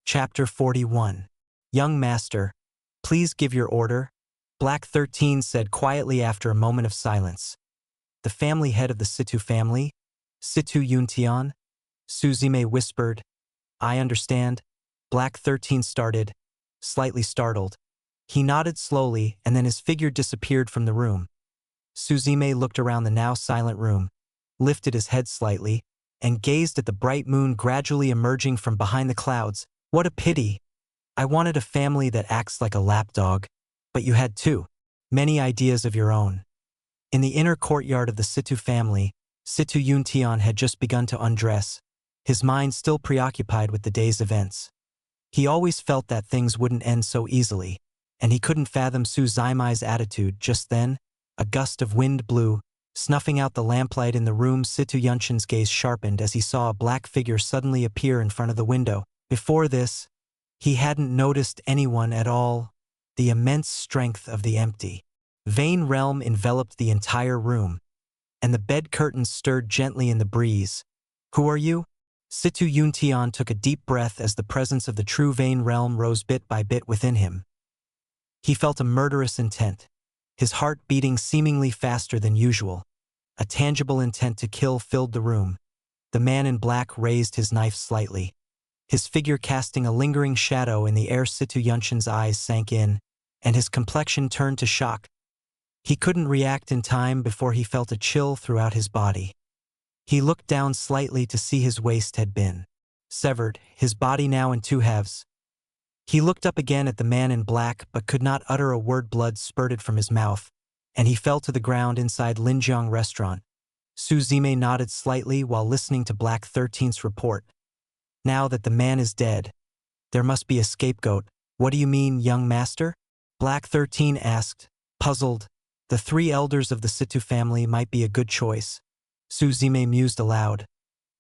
Chapter 41. Young Master, please give your order, Black 13 said quietly after a moment of silence. The family head of the Situ family, Situ Yuntian, Suzume whispered. I understand, Black 13 started, slightly startled. He nodded slowly and then his figure disappeared from the room. Suzume looked around the now silent room, lifted his head slightly, and gazed at the bright moon gradually emerging from behind the clouds. What a pity! I wanted a family that acts like a lapdog, but you had too many ideas of your own. In the inner courtyard of the Situ family, Situ Yuntian had just begun to undress, his mind still preoccupied with the day's events. He always felt that things wouldn't end so easily, and he couldn't fathom Suzaime's attitude. Just then, a gust of wind blew, snuffing out the lamplight in the room. Situ Yunshin's gaze sharpened as he saw a black figure suddenly appear in front of the window. Before this, he hadn't noticed anyone at all. The immense strength of the empty, vain realm enveloped the entire room, and the bed curtains stirred gently in the breeze. Who are you? Situ Yuntian took a deep breath as the presence of the true vain realm rose bit by bit within him. He felt a murderous intent, his heart beating seemingly faster than usual. A tangible intent to kill filled the room. The man in black raised his knife slightly, his figure casting a lingering shadow in the air. Situ Yunshin's eyes sank in, and his complexion turned to shock. He couldn't react in time before he felt a chill throughout his body. He looked down slightly to see his waist had been severed, his body now in two halves. He looked up again at the man in black but could not utter a word. Blood spurted from his mouth, and he fell to the ground inside Linjiang restaurant. Suzume nodded slightly while listening to Black 13's report. Now that the man is dead, there must be a scapegoat. What do you mean, young master? Black 13 asked, puzzled. The three elders of the Situ family might be a good choice. Suzume mused aloud.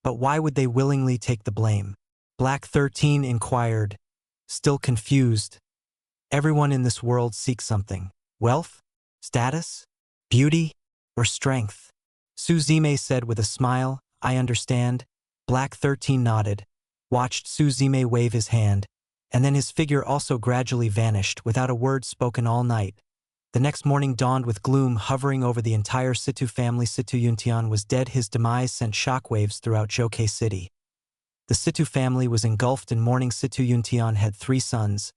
But why would they willingly take the blame? Black 13 inquired, still confused. Everyone in this world seeks something. Wealth? Status? Beauty? Or strength? Suzume said with a smile. I understand. Black 13 nodded, watched Suzume wave his hand, and then his figure also gradually vanished without a word spoken all night. The next morning dawned with gloom hovering over the entire Situ family. Situ Yuntian was dead. His demise sent shockwaves throughout Jokai City. The Situ family was engulfed in mourning. Situ Yuntian had 3 sons,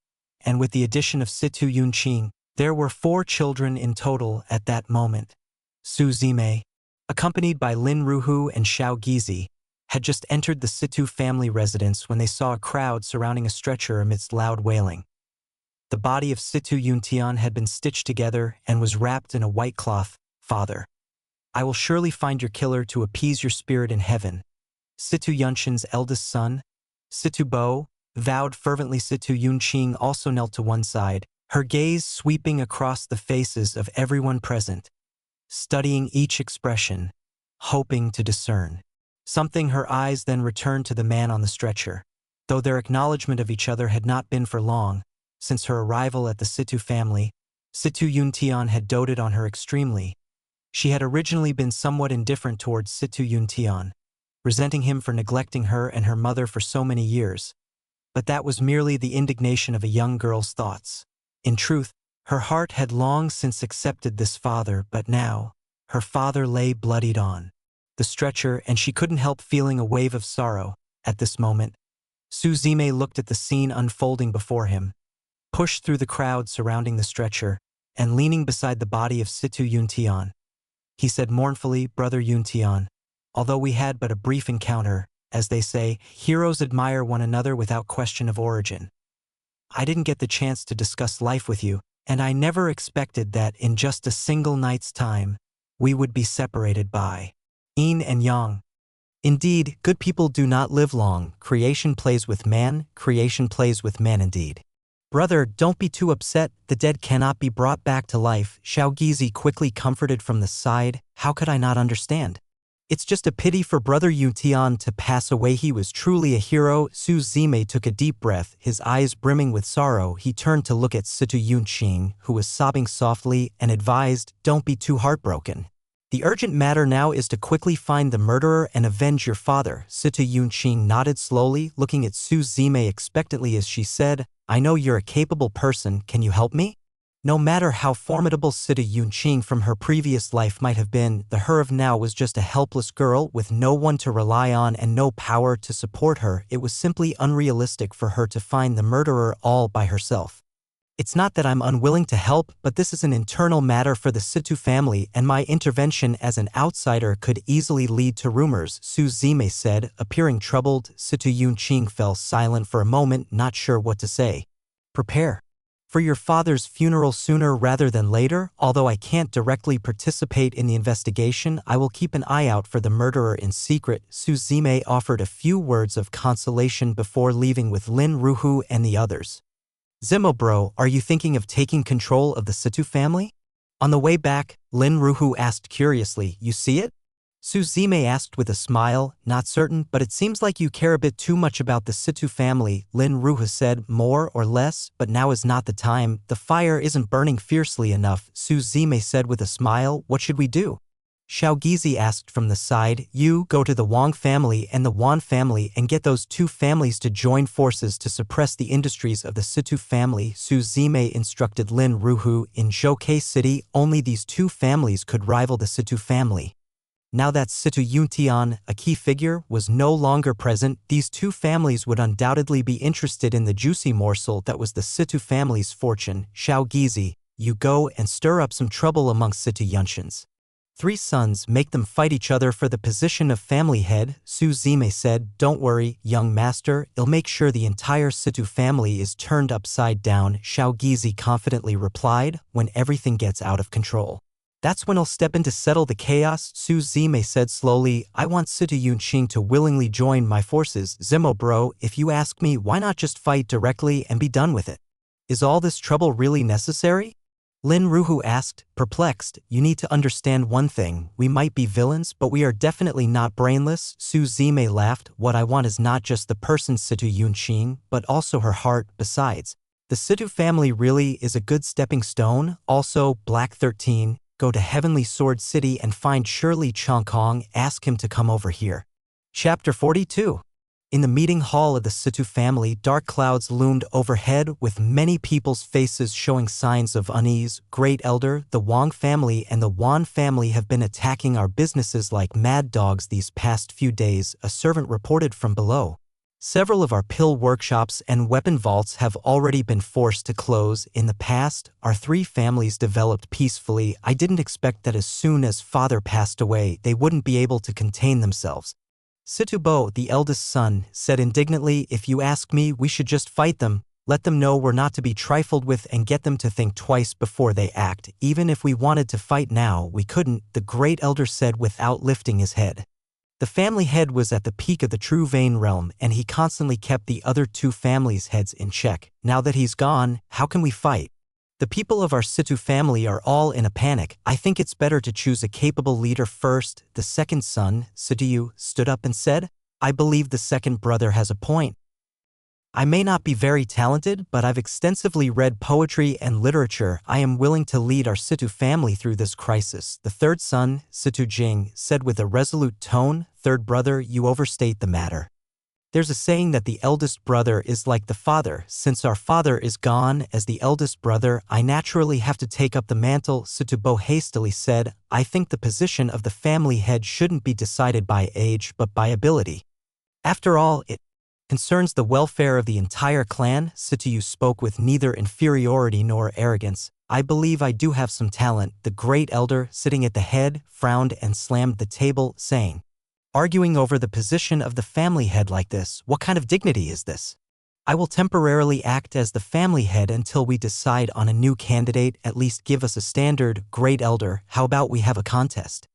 and with the addition of Situ Yunqing, there were 4 children in total at that moment. Suzume, accompanied by Lin Ruhu and Xiao Gizi, had just entered the Situ family residence when they saw a crowd surrounding a stretcher amidst loud wailing. The body of Situ Yuntian had been stitched together and was wrapped in a white cloth. Father, I will surely find your killer to appease your spirit in heaven. Situ Yunshin's eldest son, Situ Bo, vowed fervently. Situ Yunqing also knelt to one side, her gaze sweeping across the faces of everyone present, studying each expression, hoping to discern something. Her eyes then returned to the man on the stretcher. Though their acknowledgement of each other had not been for long, since her arrival at the Situ family, Situ Yuntian had doted on her extremely. She had originally been somewhat indifferent towards Situ Yuntian, resenting him for neglecting her and her mother for so many years. But that was merely the indignation of a young girl's thoughts. In truth, her heart had long since accepted this father, but now, her father lay bloodied on the stretcher, and she couldn't help feeling a wave of sorrow. At this moment, Suzume looked at the scene unfolding before him, pushed through the crowd surrounding the stretcher, and leaning beside the body of Situ Yuntian. He said mournfully, Brother Yuntian, although we had but a brief encounter, as they say, heroes admire one another without question of origin. I didn't get the chance to discuss life with you, and I never expected that in just a single night's time, we would be separated by yin and yang. Indeed, good people do not live long. Creation plays with man, creation plays with man indeed. Brother, don't be too upset, the dead cannot be brought back to life. Xiao Gizi quickly comforted from the side. How could I not understand? It's just a pity for Brother Yuntian to pass away. He was truly a hero. Suzume took a deep breath, his eyes brimming with sorrow. He turned to look at Situ Yunqing, who was sobbing softly, and advised, don't be too heartbroken. The urgent matter now is to quickly find the murderer and avenge your father. Situ Yunqing nodded slowly, looking at Su Zime expectantly as she said, I know you're a capable person, can you help me? No matter how formidable Situ Yunqing from her previous life might have been, the her of now was just a helpless girl with no one to rely on and no power to support her. It was simply unrealistic for her to find the murderer all by herself. It's not that I'm unwilling to help, but this is an internal matter for the Situ family, and my intervention as an outsider could easily lead to rumors, Su Zime said, appearing troubled. Situ Yunqing fell silent for a moment, not sure what to say. Prepare for your father's funeral sooner rather than later. Although I can't directly participate in the investigation, I will keep an eye out for the murderer in secret. Su Zime offered a few words of consolation before leaving with Lin Ruhu and the others. Zimo bro, are you thinking of taking control of the Situ family? On the way back, Lin Ruhu asked curiously, you see it? Su Zime asked with a smile, not certain, but it seems like you care a bit too much about the Situ family. Lin Ruhu said, more or less, but now is not the time. The fire isn't burning fiercely enough. Su Zime said with a smile, what should we do? Xiao Gizi asked from the side, you go to the Wang family and the Wan family and get those two families to join forces to suppress the industries of the Situ family. Su Zime instructed Lin Ruhu, in Zhouke City, only these two families could rival the Situ family. Now that Situ Yuntian, a key figure, was no longer present, these two families would undoubtedly be interested in the juicy morsel that was the Situ family's fortune. Xiao Gizi, you go and stir up some trouble amongst Situ Yuntians. 3 sons, make them fight each other for the position of family head. Su Zime said, don't worry, young master, I'll make sure the entire Situ family is turned upside down. Xiao Gizi confidently replied, when everything gets out of control. That's when I'll step in to settle the chaos. Su Zime said slowly, I want Situ Yunqing to willingly join my forces. Zimo bro, if you ask me, why not just fight directly and be done with it? Is all this trouble really necessary? Lin Ruhu asked, perplexed. You need to understand one thing, we might be villains, but we are definitely not brainless. Su Zime laughed, what I want is not just the person Situ Yunqing, but also her heart. Besides, the Situ family really is a good stepping stone. Also, Black 13, go to Heavenly Sword City and find Shirley Chongkong, ask him to come over here. Chapter 42. In the meeting hall of the Situ family, dark clouds loomed overhead with many people's faces showing signs of unease. Great Elder, the Wang family and the Wan family have been attacking our businesses like mad dogs these past few days, a servant reported from below. Several of our pill workshops and weapon vaults have already been forced to close. In the past, our 3 families developed peacefully. I didn't expect that as soon as father passed away, they wouldn't be able to contain themselves. Situ Bo, the eldest son, said indignantly, if you ask me, we should just fight them, let them know we're not to be trifled with and get them to think twice before they act. Even if we wanted to fight now, we couldn't, the Great Elder said without lifting his head. The family head was at the peak of the true Vein realm, and he constantly kept the other 2 families' heads in check. Now that he's gone, how can we fight? The people of our Situ family are all in a panic. I think it's better to choose a capable leader first. The second son, Situ, stood up and said, I believe the second brother has a point. I may not be very talented, but I've extensively read poetry and literature. I am willing to lead our Situ family through this crisis. The third son, Situ Jing, said with a resolute tone, third brother, you overstate the matter. There's a saying that the eldest brother is like the father. Since our father is gone, as the eldest brother, I naturally have to take up the mantle. Situ Bo hastily said, I think the position of the family head shouldn't be decided by age but by ability. After all, it concerns the welfare of the entire clan. Situ spoke with neither inferiority nor arrogance. I believe I do have some talent. The Great Elder, sitting at the head, frowned and slammed the table, saying, arguing over the position of the family head like this, what kind of dignity is this? I will temporarily act as the family head until we decide on a new candidate. At least give us a standard. Great Elder, how about we have a contest?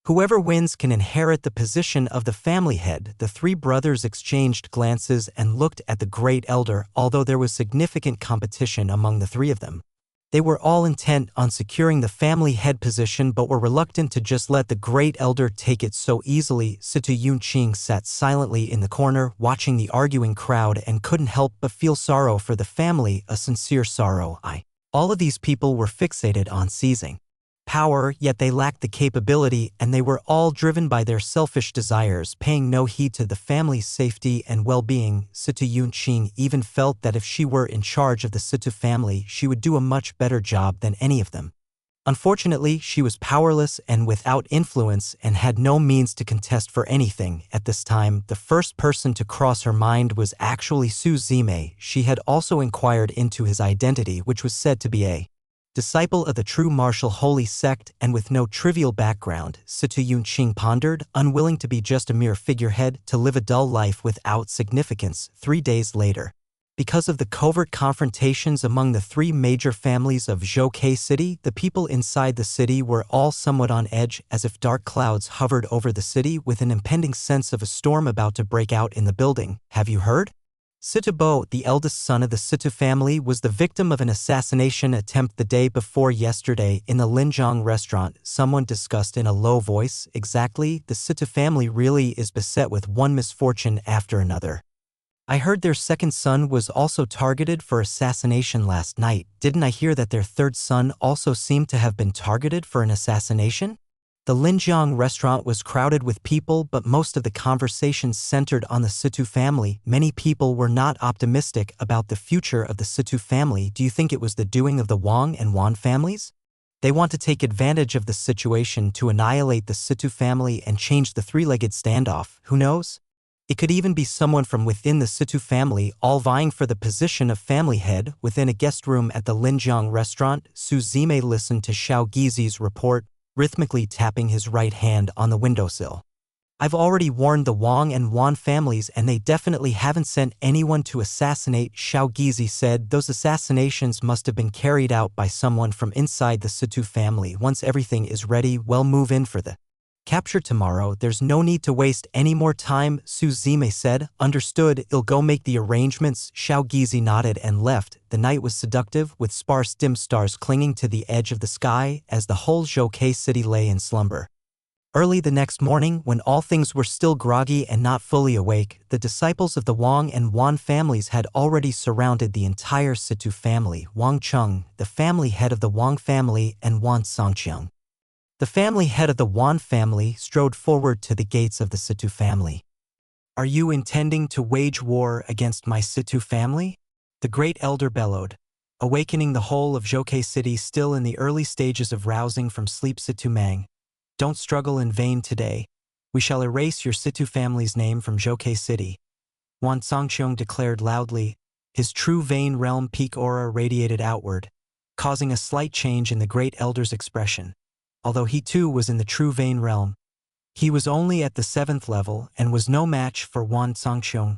Whoever wins can inherit the position of the family head. The 3 brothers exchanged glances and looked at the Great Elder, although there was significant competition among the 3 of them. They were all intent on securing the family head position but were reluctant to just let the Great Elder take it so easily. Situ Yunqing sat silently in the corner, watching the arguing crowd and couldn't help but feel sorrow for the family, a sincere sorrow. All of these people were fixated on seizing power, yet they lacked the capability, and they were all driven by their selfish desires, paying no heed to the family's safety and well-being. Situ Yunqing even felt that if she were in charge of the Situ family, she would do a much better job than any of them. Unfortunately, she was powerless and without influence and had no means to contest for anything. At this time, the first person to cross her mind was actually Su Zime. She had also inquired into his identity, which was said to be a disciple of the true martial holy sect, and with no trivial background. Situ Yunqing pondered, unwilling to be just a mere figurehead, to live a dull life without significance. 3 days later, because of the covert confrontations among the 3 major families of Zhouke City, the people inside the city were all somewhat on edge, as if dark clouds hovered over the city with an impending sense of a storm about to break out in the building. Have you heard? Situ Bo, the eldest son of the Situ family, was the victim of an assassination attempt the day before yesterday in the Linjiang restaurant. Someone discussed in a low voice. Exactly, the Situ family really is beset with one misfortune after another. I heard their second son was also targeted for assassination last night. Didn't I hear that their third son also seemed to have been targeted for an assassination? The Linjiang restaurant was crowded with people, but most of the conversations centered on the Situ family. Many people were not optimistic about the future of the Situ family. Do you think it was the doing of the Wang and Wan families? They want to take advantage of the situation to annihilate the Situ family and change the three-legged standoff. Who knows? It could even be someone from within the Situ family, all vying for the position of family head. Within a guest room at the Linjiang restaurant, Su Zime listened to Xiao Gizi's report, rhythmically tapping his right hand on the windowsill. I've already warned the Wang and Wan families, and they definitely haven't sent anyone to assassinate, Xiao Gizi said. Those assassinations must have been carried out by someone from inside the Situ family. Once everything is ready, we'll move in for the capture tomorrow. There's no need to waste any more time, Su Zime said. Understood, I'll go make the arrangements. Xiao Gizi nodded and left. The night was seductive, with sparse dim stars clinging to the edge of the sky as the whole Zhouke city lay in slumber. Early the next morning, when all things were still groggy and not fully awake, the disciples of the Wang and Wan families had already surrounded the entire Situ family. Wang Cheng, the family head of the Wang family, and Wan Songqiang, the family head of the Wan family, strode forward to the gates of the Situ family. Are you intending to wage war against my Situ family? The great elder bellowed, awakening the whole of Zhouke City still in the early stages of rousing from sleep. Situ Mang, don't struggle in vain today. We shall erase your Situ family's name from Zhouke City. Wan Songqiang declared loudly. His true Vein Realm peak aura radiated outward, causing a slight change in the great elder's expression. Although he too was in the true Vein Realm, he was only at the 7th level and was no match for Wan Songqiang.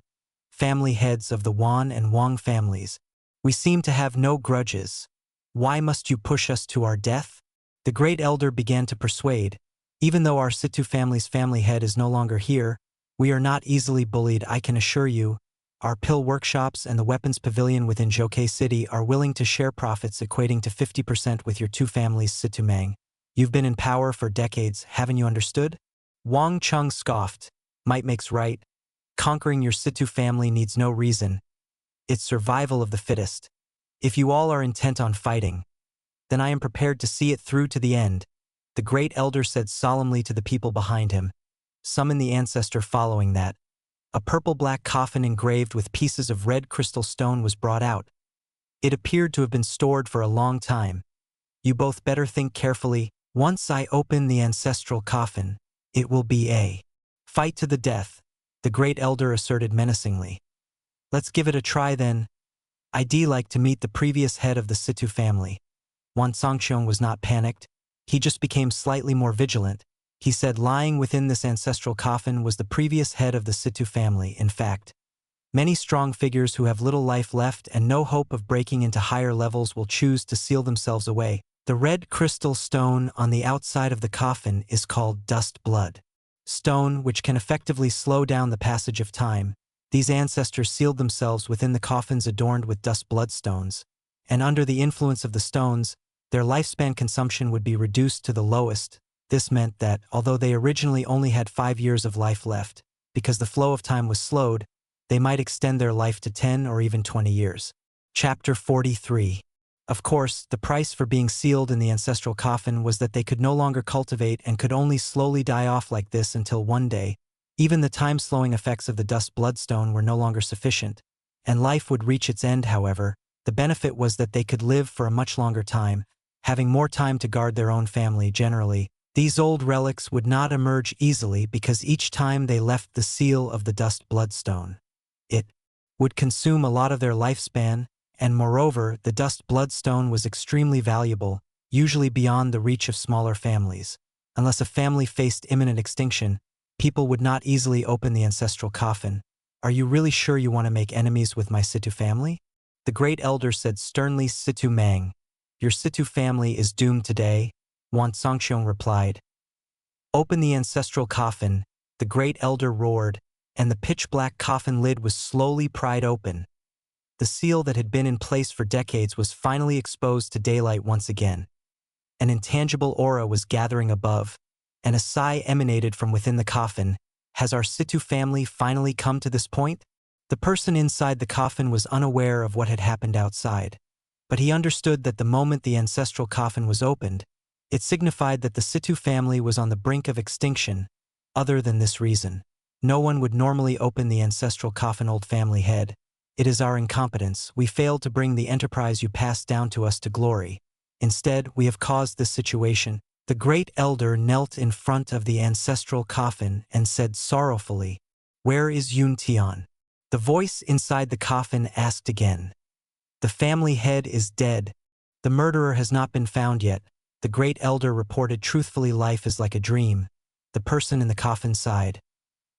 Family heads of the Wan and Wang families, we seem to have no grudges. Why must you push us to our death? The great elder began to persuade. Even though our Situ family's family head is no longer here, we are not easily bullied, I can assure you. Our pill workshops and the weapons pavilion within Zhouke City are willing to share profits equating to 50% with your 2 families. Situ Mang, you've been in power for decades, haven't you understood? Wang Cheng scoffed. Might makes right. Conquering your Situ family needs no reason. It's survival of the fittest. If you all are intent on fighting, then I am prepared to see it through to the end, the great elder said solemnly to the people behind him. Summon the ancestor. Following that, a purple-black coffin engraved with pieces of red crystal stone was brought out. It appeared to have been stored for a long time. You both better think carefully. Once I open the ancestral coffin, it will be a fight to the death, the great elder asserted menacingly. Let's give it a try then. I'd like to meet the previous head of the Situ family. Wan Songqiang was not panicked. He just became slightly more vigilant. He said lying within this ancestral coffin was the previous head of the Situ family. In fact, many strong figures who have little life left and no hope of breaking into higher levels will choose to seal themselves away. The red crystal stone on the outside of the coffin is called dust blood stone, which can effectively slow down the passage of time. These ancestors sealed themselves within the coffins adorned with dust bloodstones, and under the influence of the stones, their lifespan consumption would be reduced to the lowest. This meant that, although they originally only had 5 years of life left, because the flow of time was slowed, they might extend their life to 10 or even 20 years. Chapter 43. Of course, the price for being sealed in the ancestral coffin was that they could no longer cultivate and could only slowly die off like this until one day, even the time-slowing effects of the dust bloodstone were no longer sufficient, and life would reach its end. However, the benefit was that they could live for a much longer time, having more time to guard their own family. Generally, these old relics would not emerge easily because each time they left the seal of the dust bloodstone, it would consume a lot of their lifespan, and moreover, the dust bloodstone was extremely valuable, usually beyond the reach of smaller families. Unless a family faced imminent extinction, people would not easily open the ancestral coffin. Are you really sure you want to make enemies with my Situ family? The great elder said sternly. Situ Mang, your Situ family is doomed today, Wan Songxiong replied. Open the ancestral coffin, the great elder roared, and the pitch-black coffin lid was slowly pried open. The seal that had been in place for decades was finally exposed to daylight once again. An intangible aura was gathering above, and a sigh emanated from within the coffin. Has our Situ family finally come to this point? The person inside the coffin was unaware of what had happened outside, but he understood that the moment the ancestral coffin was opened, it signified that the Situ family was on the brink of extinction. Other than this reason, no one would normally open the ancestral coffin. Old family head, it is our incompetence. We failed to bring the enterprise you passed down to us to glory. Instead, we have caused this situation. The great elder knelt in front of the ancestral coffin and said sorrowfully, "Where is Yun Tian?" The voice inside the coffin asked again. The family head is dead. The murderer has not been found yet. The great elder reported truthfully. Life is like a dream. The person in the coffin sighed.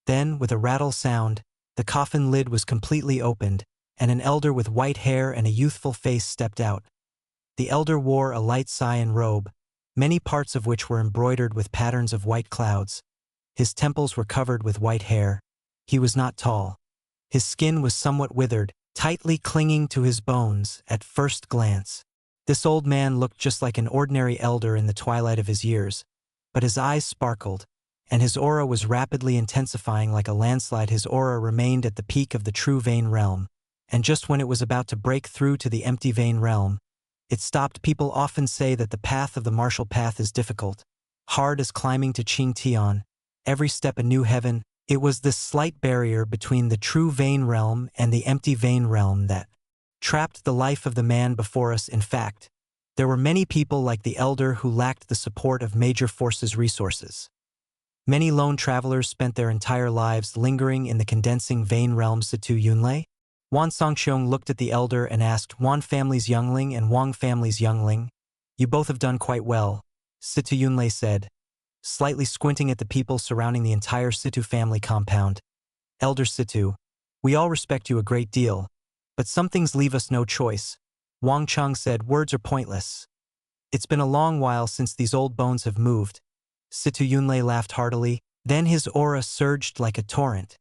Then, with a rattle sound, the coffin lid was completely opened, and an elder with white hair and a youthful face stepped out. The elder wore a light cyan robe, many parts of which were embroidered with patterns of white clouds. His temples were covered with white hair. He was not tall. His skin was somewhat withered, tightly clinging to his bones at first glance. This old man looked just like an ordinary elder in the twilight of his years, but his eyes sparkled, and his aura was rapidly intensifying like a landslide. His aura remained at the peak of the true vein realm, and just when it was about to break through to the empty vein realm, it stopped. People often say that the path of the martial path is difficult, hard as climbing to Qing Tian, every step a new heaven. It was this slight barrier between the true vein realm and the empty vein realm that trapped the life of the man before us. In fact, there were many people like the elder who lacked the support of major forces' resources. Many lone travelers spent their entire lives lingering in the condensing vein realm. Situ Yunlei? Wan Songxiong looked at the elder and asked, Wan family's youngling and Wang family's youngling? You both have done quite well, Situ Yunlei said, slightly squinting at the people surrounding the entire Situ family compound. Elder Situ, we all respect you a great deal, but some things leave us no choice. Wang Cheng said, words are pointless. It's been a long while since these old bones have moved. Situ Yunlei laughed heartily, then his aura surged like a torrent,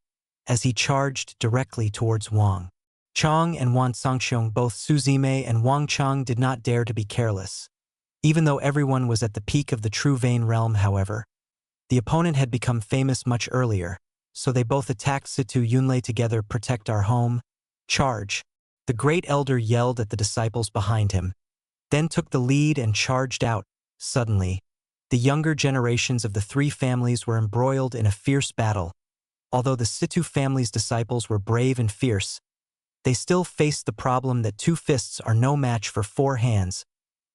as he charged directly towards Wang Cheng and Wan Songxiong. Both Su Zimei and Wang Cheng did not dare to be careless. Even though everyone was at the peak of the true vein realm, however, the opponent had become famous much earlier, so they both attacked Situ Yunlei together. Protect our home. Charge. The great elder yelled at the disciples behind him, then took the lead and charged out. Suddenly, the younger generations of the three families were embroiled in a fierce battle. Although the Situ family's disciples were brave and fierce, they still faced the problem that two fists are no match for four hands.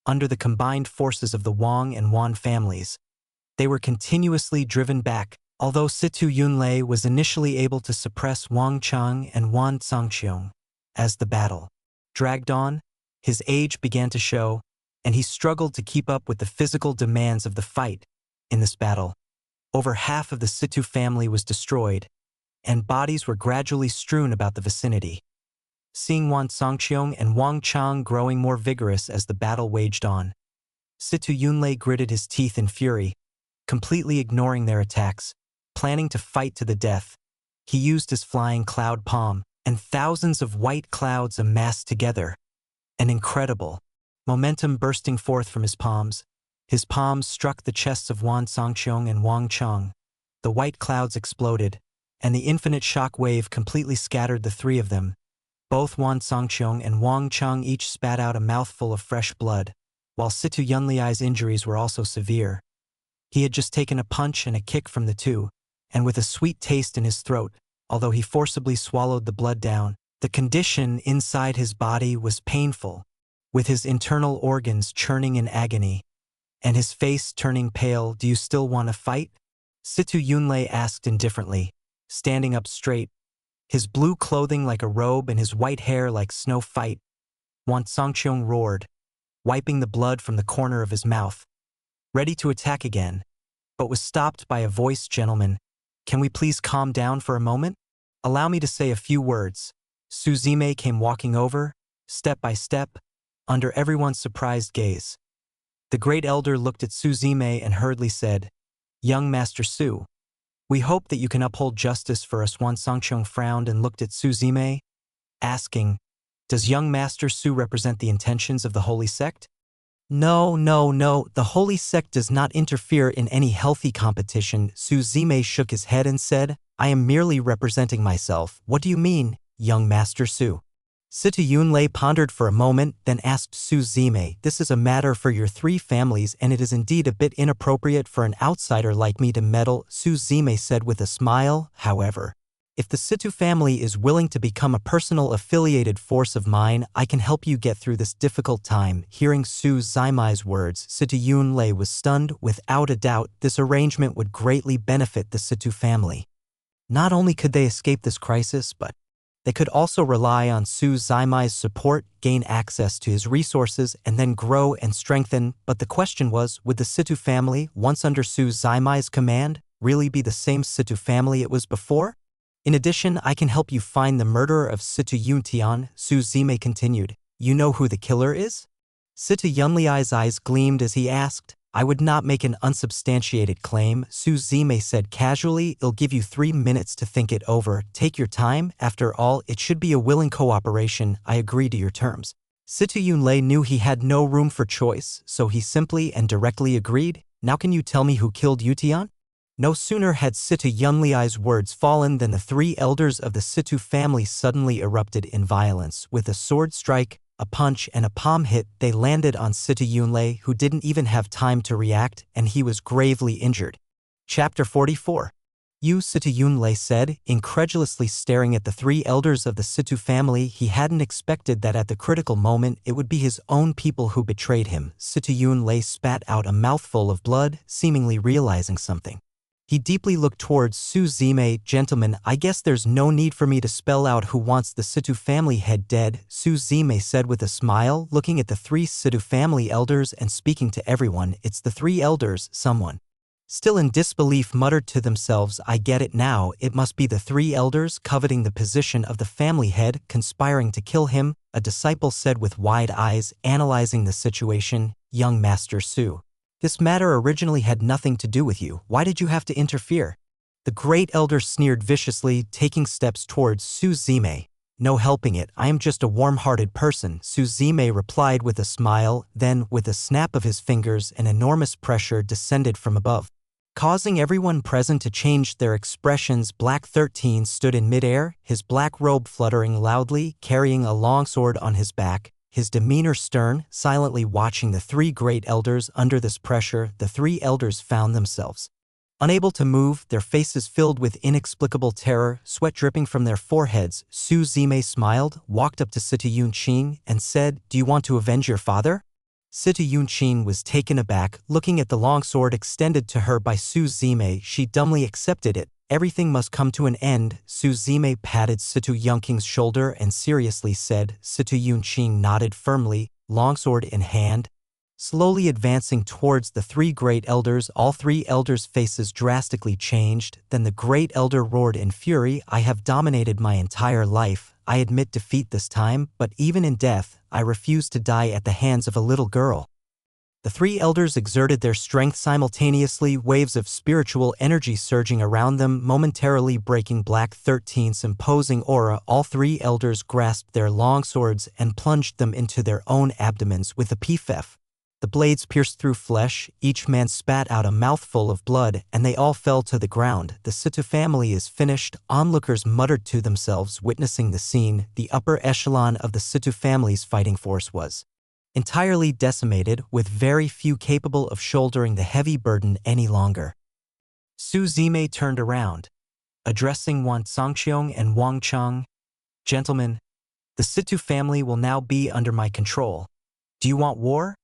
Under the combined forces of the Wang and Wan families, they were continuously driven back. Although Situ Yunlei was initially able to suppress Wang Cheng and Wan Songxiong, as the battle dragged on, his age began to show, and he struggled to keep up with the physical demands of the fight. In this battle, over half of the Situ family was destroyed, and bodies were gradually strewn about the vicinity. Seeing Wan Songxiong and Wang Cheng growing more vigorous as the battle waged on, Situ Yunlei gritted his teeth in fury, completely ignoring their attacks, planning to fight to the death. He used his flying cloud palm, and thousands of white clouds amassed together. An incredible momentum bursting forth from his palms. His palms struck the chests of Wan Songxiong and Wang Cheng. The white clouds exploded, and the infinite shock wave completely scattered the three of them. Both Wan Songqiong and Wang Cheng each spat out a mouthful of fresh blood, while Situ Yunliai's injuries were also severe. He had just taken a punch and a kick from the two, and with a sweet taste in his throat, although he forcibly swallowed the blood down, the condition inside his body was painful, with his internal organs churning in agony, and his face turning pale. "Do you still want to fight?" Situ Yunlei asked indifferently, standing up straight, his blue clothing like a robe and his white hair like snow. "Fight," Wan Songqiong roared, wiping the blood from the corner of his mouth, ready to attack again, but was stopped by a voice. "Gentlemen, can we please calm down for a moment? Allow me to say a few words." Su Zime came walking over, step by step, under everyone's surprised gaze. The great elder looked at Su Zime and hurriedly said, "Young Master Su, we hope that you can uphold justice for us." Wan Songqiong frowned and looked at Su Zime, asking, "Does young Master Su represent the intentions of the holy sect?" No, the holy sect does not interfere in any healthy competition." Su Zime shook his head and said, "I am merely representing myself." "What do you mean, young Master Su?" Situ Yunlei pondered for a moment, then asked Su Zime, "This is a matter for your three families, and it is indeed a bit inappropriate for an outsider like me to meddle." Su Zime said with a smile, "However, if the Situ family is willing to become a personal affiliated force of mine, I can help you get through this difficult time." Hearing Su Zime's words, Situ Yunlei was stunned. Without a doubt, this arrangement would greatly benefit the Situ family. Not only could they escape this crisis, but they could also rely on Su Zime's support, gain access to his resources, and then grow and strengthen. But the question was, would the Situ family, once under Su Zime's command, really be the same Situ family it was before? "In addition, I can help you find the murderer of Situ Yuntian," Su Zime continued. "You know who the killer is?" Situ Yunliai's eyes gleamed as he asked. "I would not make an unsubstantiated claim," Su Zime said casually. "I'll give you 3 minutes to think it over. Take your time. After all, it should be a willing cooperation. I agree to your terms." Situ Yunlei knew he had no room for choice, so he simply and directly agreed. "Now can you tell me who killed Yutian?" No sooner had Situ Yunliai's words fallen than the three elders of the Situ family suddenly erupted in violence. With a sword strike, a punch, and a palm hit, they landed on Situ Yunlei, who didn't even have time to react, and he was gravely injured. Chapter 44. "You," Situ Yunlei said, incredulously staring at the three elders of the Situ family. He hadn't expected that at the critical moment it would be his own people who betrayed him. Situ Yunlei spat out a mouthful of blood, seemingly realizing something. He deeply looked towards Su Zime. "Gentlemen, I guess there's no need for me to spell out who wants the Situ family head dead," Su Zime said with a smile, looking at the three Situ family elders and speaking to everyone. "It's the three elders," someone, still in disbelief, muttered to themselves. "I get it now, it must be the three elders coveting the position of the family head, conspiring to kill him," a disciple said with wide eyes, analyzing the situation. "Young Master Su, this matter originally had nothing to do with you. Why did you have to interfere?" The great elder sneered viciously, taking steps towards Su Zime. "No helping it, I am just a warm-hearted person," Su Zime replied with a smile. Then, with a snap of his fingers, an enormous pressure descended from above, causing everyone present to change their expressions. Black 13 stood in midair, his black robe fluttering loudly, carrying a longsword on his back, his demeanor stern, silently watching the three great elders. Under this pressure, the three elders found themselves unable to move, their faces filled with inexplicable terror, sweat dripping from their foreheads. Su Zime smiled, walked up to Situ Yunqing, and said, "Do you want to avenge your father?" Situ Yunqing was taken aback, looking at the longsword extended to her by Su Zime. She dumbly accepted it. "Everything must come to an end." Su Zime patted Situ Yunqing's shoulder and seriously said. Situ Yunqing nodded firmly, longsword in hand, slowly advancing towards the three great elders. All three elders' faces drastically changed. Then the great elder roared in fury, "I have dominated my entire life. I admit defeat this time, but even in death, I refuse to die at the hands of a little girl." The three elders exerted their strength simultaneously, waves of spiritual energy surging around them, momentarily breaking Black 13's imposing aura. All three elders grasped their long swords and plunged them into their own abdomens with a pff. The blades pierced through flesh, each man spat out a mouthful of blood, and they all fell to the ground. The Situ family is finished, onlookers muttered to themselves, witnessing the scene. The upper echelon of the Situ family's fighting force was entirely decimated, with very few capable of shouldering the heavy burden any longer. Su Zime turned around, addressing Wan Songqiong and Wang Cheng. Gentlemen, the Situ family will now be under my control. Do you want war?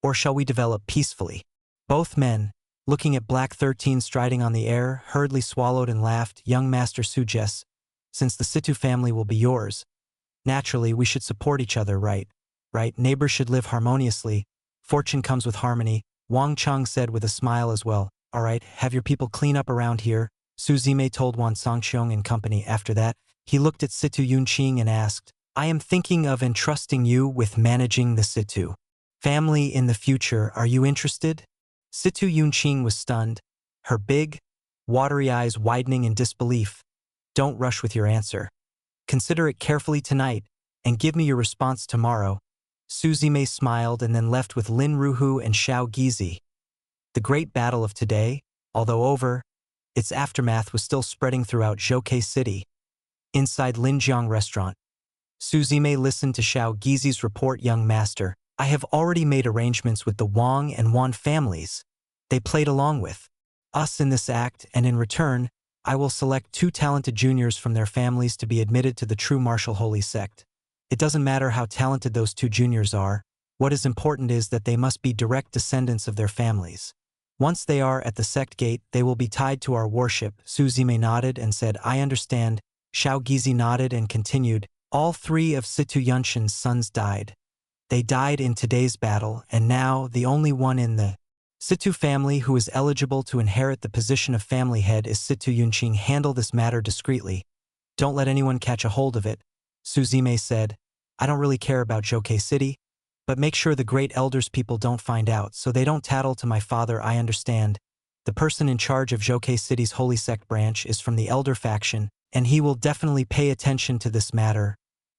Or shall we develop peacefully? Both men, looking at Black 13 striding on the air, hurriedly swallowed and laughed. Young Master suggests, since the Situ family will be yours, naturally we should support each other, right? Neighbors should live harmoniously. Fortune comes with harmony, Wang Cheng said with a smile as well. All right, have your people clean up around here, Su Zime told Wan Songqiong and company. After that, he looked at Situ Yunqing and asked, I am thinking of entrusting you with managing the Situ family in the future. Are you interested? Situ Yunqing was stunned, her big, watery eyes widening in disbelief. Don't rush with your answer. Consider it carefully tonight, and give me your response tomorrow. Su Zime smiled and then left with Lin Ruhu and Xiao Gizi. The great battle of today, although over, its aftermath was still spreading throughout Zhouke City. Inside Linjiang restaurant, Su Zime listened to Xiao Gizi's report. Young master, I have already made arrangements with the Wang and Wan families. They played along with us in this act, and in return, I will select 2 talented juniors from their families to be admitted to the true martial holy sect. It doesn't matter how talented those 2 juniors are. What is important is that they must be direct descendants of their families. Once they are at the sect gate, they will be tied to our worship. Su Zime nodded and said, I understand. Xiao Gizi nodded and continued, all 3 of Situ Yunqing's sons died. They died in today's battle, and now the only one in the Situ family who is eligible to inherit the position of family head is Situ Yunqing. Handle this matter discreetly. Don't let anyone catch a hold of it, Su Zime said. I don't really care about Zhouke City, but make sure the great elders people don't find out so they don't tattle to my father. I understand. The person in charge of Zhouke City's holy sect branch is from the elder faction, and he will definitely pay attention to this matter.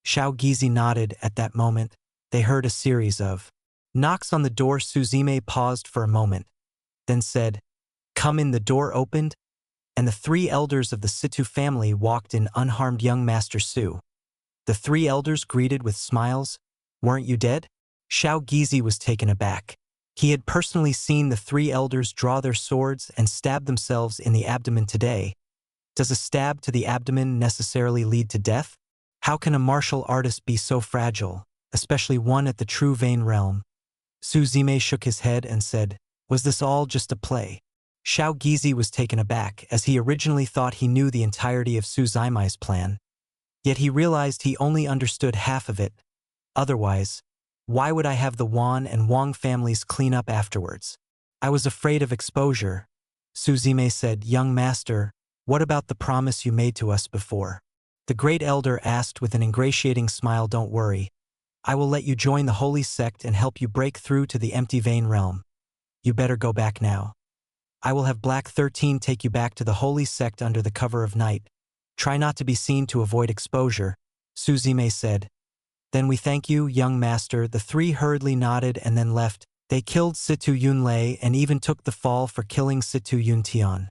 Xiao Gizi nodded. At that moment, they heard a series of knocks on the door. Su Zime paused for a moment, then said, Come in. The door opened, and the 3 elders of the Situ family walked in unharmed. Young Master Su. The 3 elders greeted with smiles. Weren't you dead? Xiao Gizi was taken aback. He had personally seen the 3 elders draw their swords and stab themselves in the abdomen today. Does a stab to the abdomen necessarily lead to death? How can a martial artist be so fragile, especially one at the true Vein realm? Su Zime shook his head and said, Was this all just a play? Xiao Gizi was taken aback, as he originally thought he knew the entirety of Su Zime's plan. Yet he realized he only understood half of it. Otherwise, why would I have the Wan and Wang families clean up afterwards? I was afraid of exposure. Su Zime said, Young master, what about the promise you made to us before? The great elder asked with an ingratiating smile. Don't worry. I will let you join the holy sect and help you break through to the empty Vein realm. You better go back now. I will have Black 13 take you back to the holy sect under the cover of night. Try not to be seen to avoid exposure, Su Zime said. Then we thank you, young master. The 3 hurriedly nodded and then left. They killed Situ Yunlei and even took the fall for killing Situ Yuntian,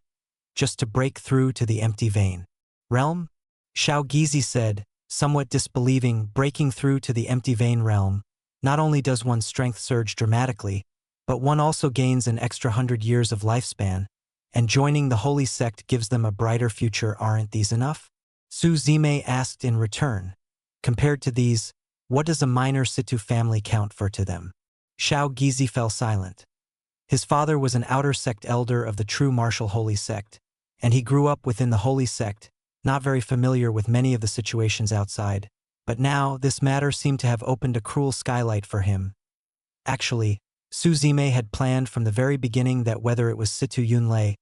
just to break through to the empty Vein realm? Xiao Gizi said, somewhat disbelieving. Breaking through to the empty Vein realm. Not only does one's strength surge dramatically, but one also gains an extra 100 years of lifespan, and joining the holy sect gives them a brighter future. Aren't these enough? Su Zime asked in return. Compared to these, what does a minor Situ family count for to them? Xiao Gizi fell silent. His father was an outer sect elder of the true martial holy sect, and he grew up within the holy sect, not very familiar with many of the situations outside. But now, this matter seemed to have opened a cruel skylight for him. Actually, Su Zime had planned from the very beginning that whether it was Situ Yunlei,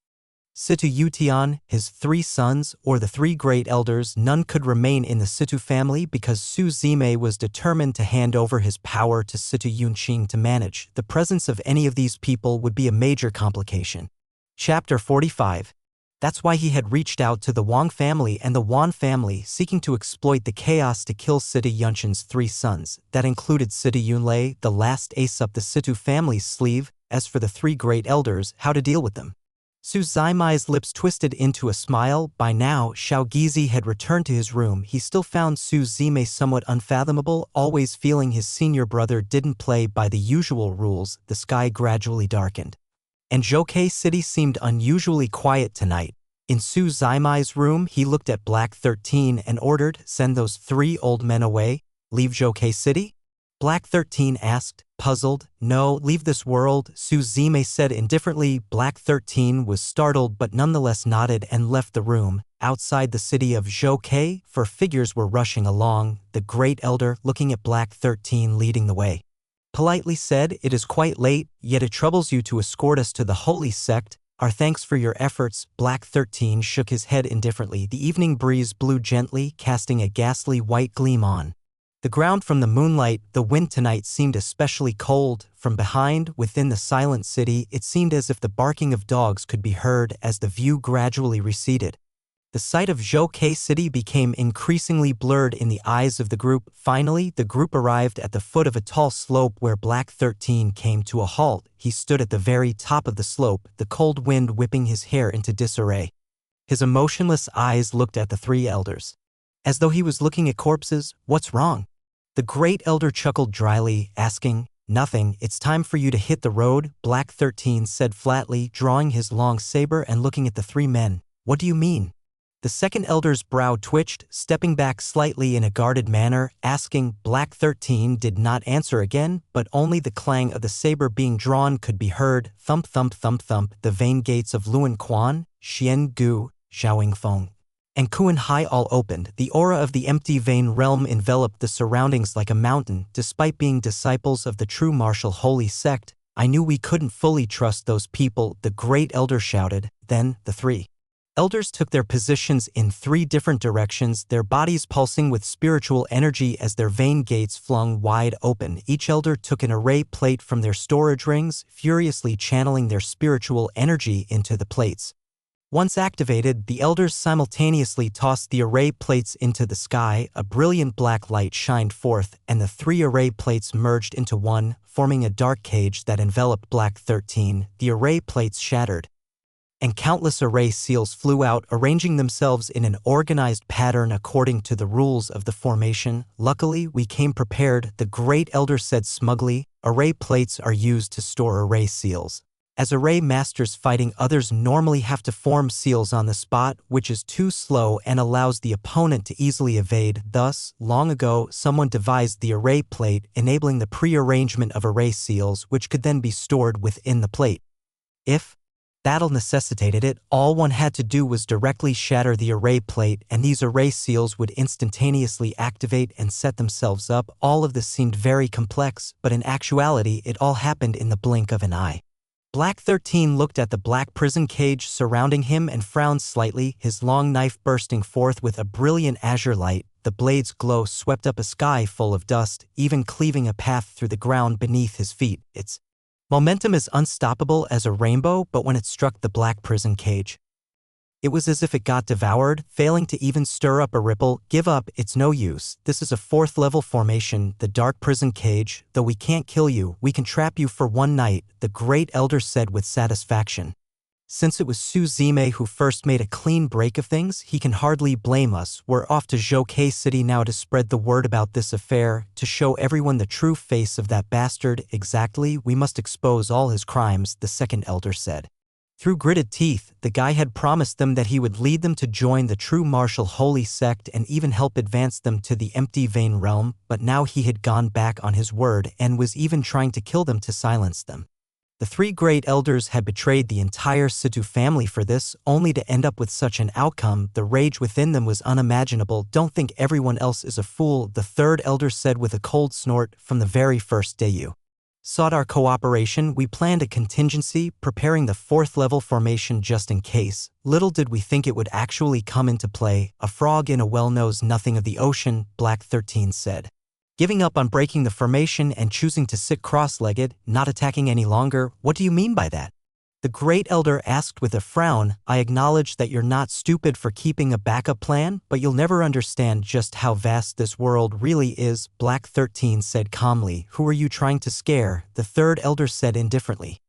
Situ Yutian, his 3 sons, or the 3 great elders, none could remain in the Situ family because Su Zime was determined to hand over his power to Situ Yunqing to manage. The presence of any of these people would be a major complication. Chapter 45. That's why he had reached out to the Wang family and the Wan family, seeking to exploit the chaos to kill Sita Yunshin's 3 sons. That included Sita Yunlei, the last ace up the Situ family's sleeve. As for the 3 great elders, how to deal with them. Su Zaimai's lips twisted into a smile. By now, Xiao Gizi had returned to his room. He still found Su Zime somewhat unfathomable, always feeling his senior brother didn't play by the usual rules. The sky gradually darkened, and Zhoukei City seemed unusually quiet tonight. In Su Zaimai's room, he looked at Black 13 and ordered, "Send those 3 old men away. Leave Zhoukei City?" Black 13 asked, puzzled. "No, leave this world," Su Zime said indifferently. Black 13 was startled but nonetheless nodded and left the room. Outside the city of Zhoukei, 4 figures were rushing along. The Great Elder, looking at Black 13 leading the way, politely said, "It is quite late, yet it troubles you to escort us to the holy sect. Our thanks for your efforts." Black 13 shook his head indifferently. The evening breeze blew gently, casting a ghastly white gleam on the ground from the moonlight. The wind tonight seemed especially cold. From behind, within the silent city, it seemed as if the barking of dogs could be heard as the view gradually receded. The sight of Zhoukei City became increasingly blurred in the eyes of the group. Finally, the group arrived at the foot of a tall slope where Black 13 came to a halt. He stood at the very top of the slope, the cold wind whipping his hair into disarray. His emotionless eyes looked at the 3 elders, as though he was looking at corpses. "What's wrong?" The Great Elder chuckled dryly, asking, "Nothing, it's time for you to hit the road," Black 13 said flatly, drawing his long saber and looking at the 3 men. "What do you mean?" The second elder's brow twitched, stepping back slightly in a guarded manner, asking. Black 13 did not answer again, but only the clang of the saber being drawn could be heard. Thump, thump, thump, thump. The vein gates of Luan Quan, Xian Gu, Xiaoyingfeng, and Kuan Hai all opened. The aura of the empty vein realm enveloped the surroundings like a mountain. Despite being disciples of the true martial holy sect, I knew we couldn't fully trust those people, the Great Elder shouted. Then, the 3 elders took their positions in 3 different directions, their bodies pulsing with spiritual energy as their vein gates flung wide open. Each elder took an array plate from their storage rings, furiously channeling their spiritual energy into the plates. Once activated, the elders simultaneously tossed the array plates into the sky. A brilliant black light shined forth, and the 3 array plates merged into one, forming a dark cage that enveloped Black 13. The array plates shattered, and countless array seals flew out, arranging themselves in an organized pattern according to the rules of the formation. "Luckily, we came prepared," the Great Elder said smugly. "Array plates are used to store array seals. As array masters fighting others normally have to form seals on the spot, which is too slow and allows the opponent to easily evade. Thus, long ago, someone devised the array plate, enabling the pre-arrangement of array seals, which could then be stored within the plate. If battle necessitated it, all one had to do was directly shatter the array plate, and these array seals would instantaneously activate and set themselves up. All of this seemed very complex, but in actuality, it all happened in the blink of an eye. Black 13 looked at the black prison cage surrounding him and frowned slightly, his long knife bursting forth with a brilliant azure light. The blade's glow swept up a sky full of dust, even cleaving a path through the ground beneath his feet. Its momentum is unstoppable as a rainbow, but when it struck the black prison cage, it was as if it got devoured, failing to even stir up a ripple. "Give up, it's no use. This is a 4th-level formation, the dark prison cage. Though we can't kill you, we can trap you for 1 night, the Great Elder said with satisfaction. Since it was Su Zime who first made a clean break of things, he can hardly blame us. We're off to Zhoukei City now to spread the word about this affair, to show everyone the true face of that bastard." "Exactly, we must expose all his crimes," the second elder said. Through gritted teeth, the guy had promised them that he would lead them to join the true martial holy sect and even help advance them to the empty vein realm, but now he had gone back on his word and was even trying to kill them to silence them. The 3 great elders had betrayed the entire Situ family for this, only to end up with such an outcome. The rage within them was unimaginable. "Don't think everyone else is a fool," the 3rd elder said with a cold snort. "From the very first day you sought our cooperation, we planned a contingency, preparing the 4th-level formation just in case. Little did we think it would actually come into play. A frog in a well knows nothing of the ocean," Black 13 said. "Giving up on breaking the formation and choosing to sit cross-legged, not attacking any longer. What do you mean by that?" The great elder asked with a frown. I acknowledge that you're not stupid for keeping a backup plan, but you'll never understand just how vast this world really is, Black 13 said calmly. Who are you trying to scare? The third elder said indifferently.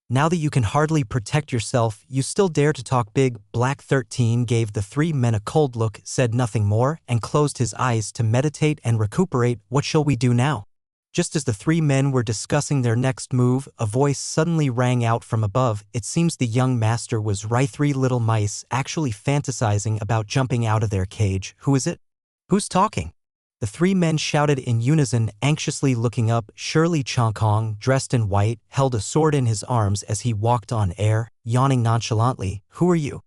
Now that you can hardly protect yourself, you still dare to talk big? Black 13 gave the three men a cold look, said nothing more, and closed his eyes to meditate and recuperate. What shall we do now? Just as the three men were discussing their next move, a voice suddenly rang out from above. It seems the young master was right. Three little mice actually fantasizing about jumping out of their cage. Who is it? Who's talking? The three men shouted in unison, anxiously looking up. Shirley Chongkong, dressed in white, held a sword in his arms as he walked on air, yawning nonchalantly. Who are you?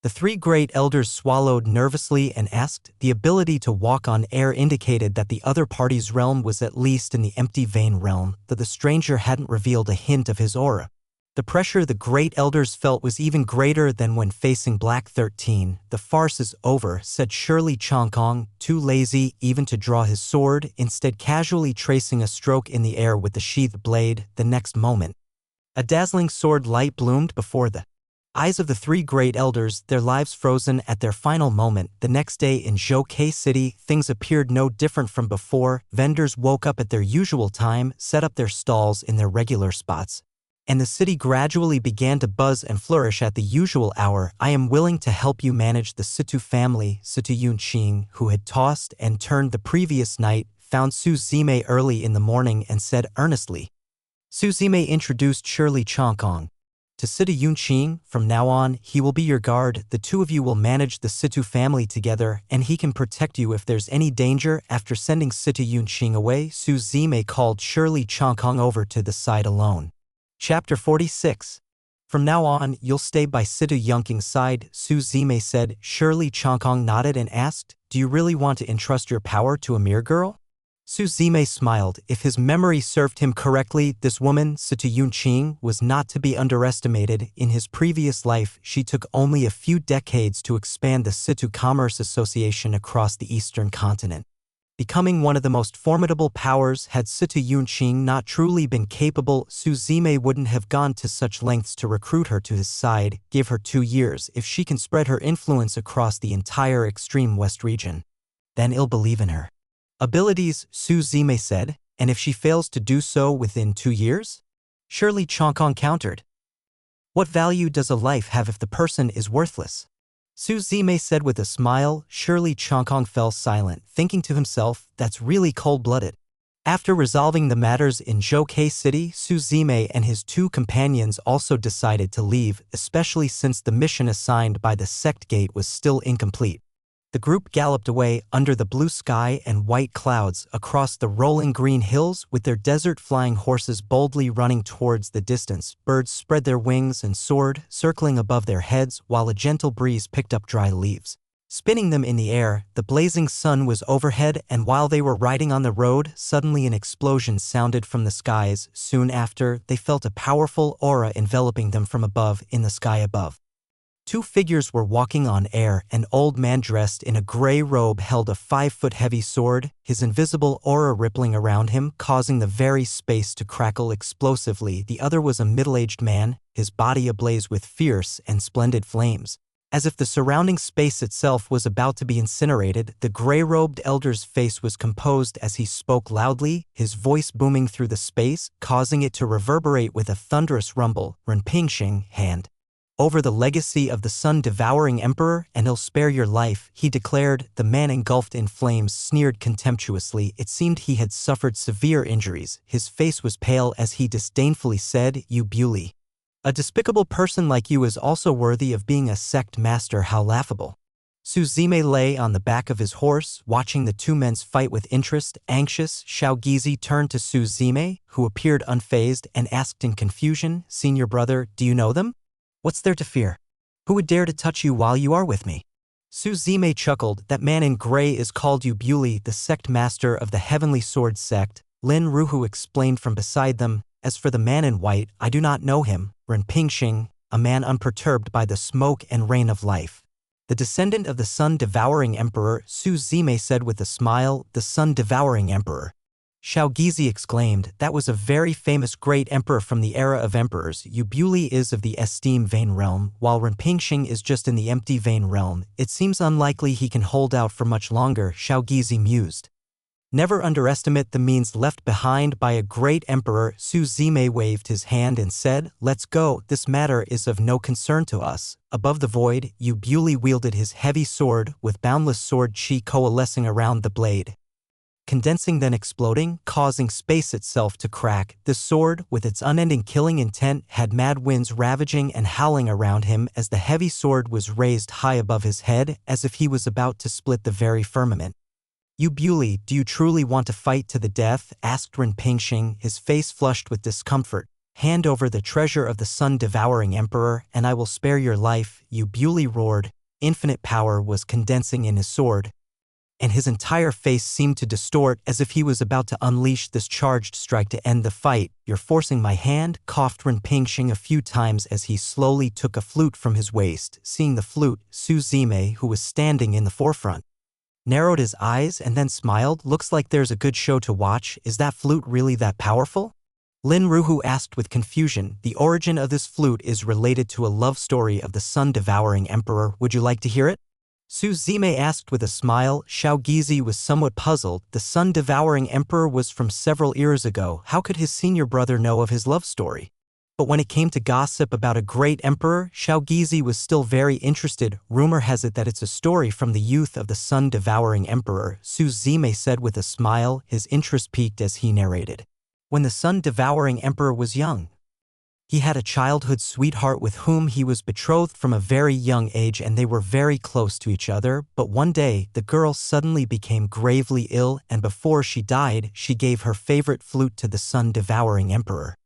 The three great elders swallowed nervously and asked. The ability to walk on air indicated that the other party's realm was at least in the empty vein realm, though the stranger hadn't revealed a hint of his aura. The pressure the great elders felt was even greater than when facing Black 13. The farce is over, said Shirley Chongkong, too lazy even to draw his sword, instead casually tracing a stroke in the air with the sheathed blade. The next moment, a dazzling sword light bloomed before the eyes of the three great elders, their lives frozen at their final moment. The next day in Zhou City, things appeared no different from before. Vendors woke up at their usual time, set up their stalls in their regular spots, and the city gradually began to buzz and flourish at the usual hour. I am willing to help you manage the Situ family. Situ Yunqing, who had tossed and turned the previous night, found Su Zime early in the morning and said earnestly. Su Zime introduced Shirley Chongkong to Situ Yunqing. From now on, he will be your guard. The two of you will manage the Situ family together, and he can protect you if there's any danger. After sending Situ Yunqing away, Su Zime called Shirley Chongkong over to the side alone. Chapter 46. From now on, you'll stay by Situ Yunqing's side, Su Zime said. Shirley Chongkong nodded and asked, do you really want to entrust your power to a mere girl? Su Zime smiled. If his memory served him correctly, this woman, Situ Yunqing, was not to be underestimated. In his previous life, she took only a few decades to expand the Situ Commerce Association across the eastern continent, becoming one of the most formidable powers. Had Situ Yunqing not truly been capable, Su Zime wouldn't have gone to such lengths to recruit her to his side. Give her 2 years. If she can spread her influence across the entire extreme west region, then he'll believe in her abilities, Su Zime said. And if she fails to do so within 2 years? Shirley Chongkong countered. What value does a life have if the person is worthless? Su Zime said with a smile. Shirley Chongkong fell silent, thinking to himself, that's really cold-blooded. After resolving the matters in Zhou City, Su Zime and his 2 companions also decided to leave, especially since the mission assigned by the sect gate was still incomplete. The group galloped away under the blue sky and white clouds across the rolling green hills, with their desert-flying horses boldly running towards the distance. Birds spread their wings and soared, circling above their heads, while a gentle breeze picked up dry leaves, spinning them in the air. The blazing sun was overhead, and while they were riding on the road, suddenly an explosion sounded from the skies. Soon after, they felt a powerful aura enveloping them from above. In the sky above, 2 figures were walking on air. An old man dressed in a gray robe held a 5-foot-heavy sword, his invisible aura rippling around him, causing the very space to crackle explosively. The other was a middle-aged man, his body ablaze with fierce and splendid flames, as if the surrounding space itself was about to be incinerated. The gray-robed elder's face was composed as he spoke loudly, his voice booming through the space, causing it to reverberate with a thunderous rumble. Renpingxing, hand over the legacy of the sun-devouring emperor, and he'll spare your life, he declared. The man engulfed in flames sneered contemptuously. It seemed he had suffered severe injuries. His face was pale as he disdainfully said, you bully. A despicable person like you is also worthy of being a sect master. How laughable. Su Zime lay on the back of his horse, watching the 2 men fight with interest. Anxious, Xiao Gizi turned to Su Zime, who appeared unfazed, and asked in confusion, Senior brother, do you know them? What's there to fear? Who would dare to touch you while you are with me? Su Zime chuckled. That man in gray is called Yubuli, the sect master of the Heavenly Sword sect. Lin Ruhu explained from beside them. As for the man in white, I do not know him. Renpingxing, a man unperturbed by the smoke and rain of life, the descendant of the sun-devouring emperor, Su Zime said with a smile. The sun-devouring emperor. Shaogizi exclaimed, that was a very famous great emperor from the era of emperors. Yubuli is of the esteem vein realm, while Rinpingxing is just in the empty vein realm. It seems unlikely he can hold out for much longer, Shaogizi mused. Never underestimate the means left behind by a great emperor. Su Zime waved his hand and said, let's go, this matter is of no concern to us. Above the void, Yubuli wielded his heavy sword, with boundless sword chi coalescing around the blade, condensing then exploding, causing space itself to crack. The sword, with its unending killing intent, had mad winds ravaging and howling around him as the heavy sword was raised high above his head, as if he was about to split the very firmament. Yubuli, do you truly want to fight to the death? Asked Rinpingxing, his face flushed with discomfort. Hand over the treasure of the sun-devouring emperor, and I will spare your life, Yubuli roared. Infinite power was condensing in his sword, and his entire face seemed to distort as if he was about to unleash this charged strike to end the fight. You're forcing my hand, coughed Rinpingxing a few times as he slowly took a flute from his waist. Seeing the flute, Su Zime, who was standing in the forefront, narrowed his eyes and then smiled. Looks like there's a good show to watch. Is that flute really that powerful? Lin Ruhu asked with confusion. The origin of this flute is related to a love story of the sun-devouring emperor. Would you like to hear it? Su Zime asked with a smile. Shaogizi was somewhat puzzled. The sun-devouring emperor was from several eras ago. How could his senior brother know of his love story? But when it came to gossip about a great emperor, Shaogizi was still very interested. Rumor has it that it's a story from the youth of the sun-devouring emperor, Su Zime said with a smile. His interest peaked as he narrated. When the sun-devouring emperor was young, he had a childhood sweetheart with whom he was betrothed from a very young age, and they were very close to each other. But one day, the girl suddenly became gravely ill, and before she died, she gave her favorite flute to the sun-devouring emperor,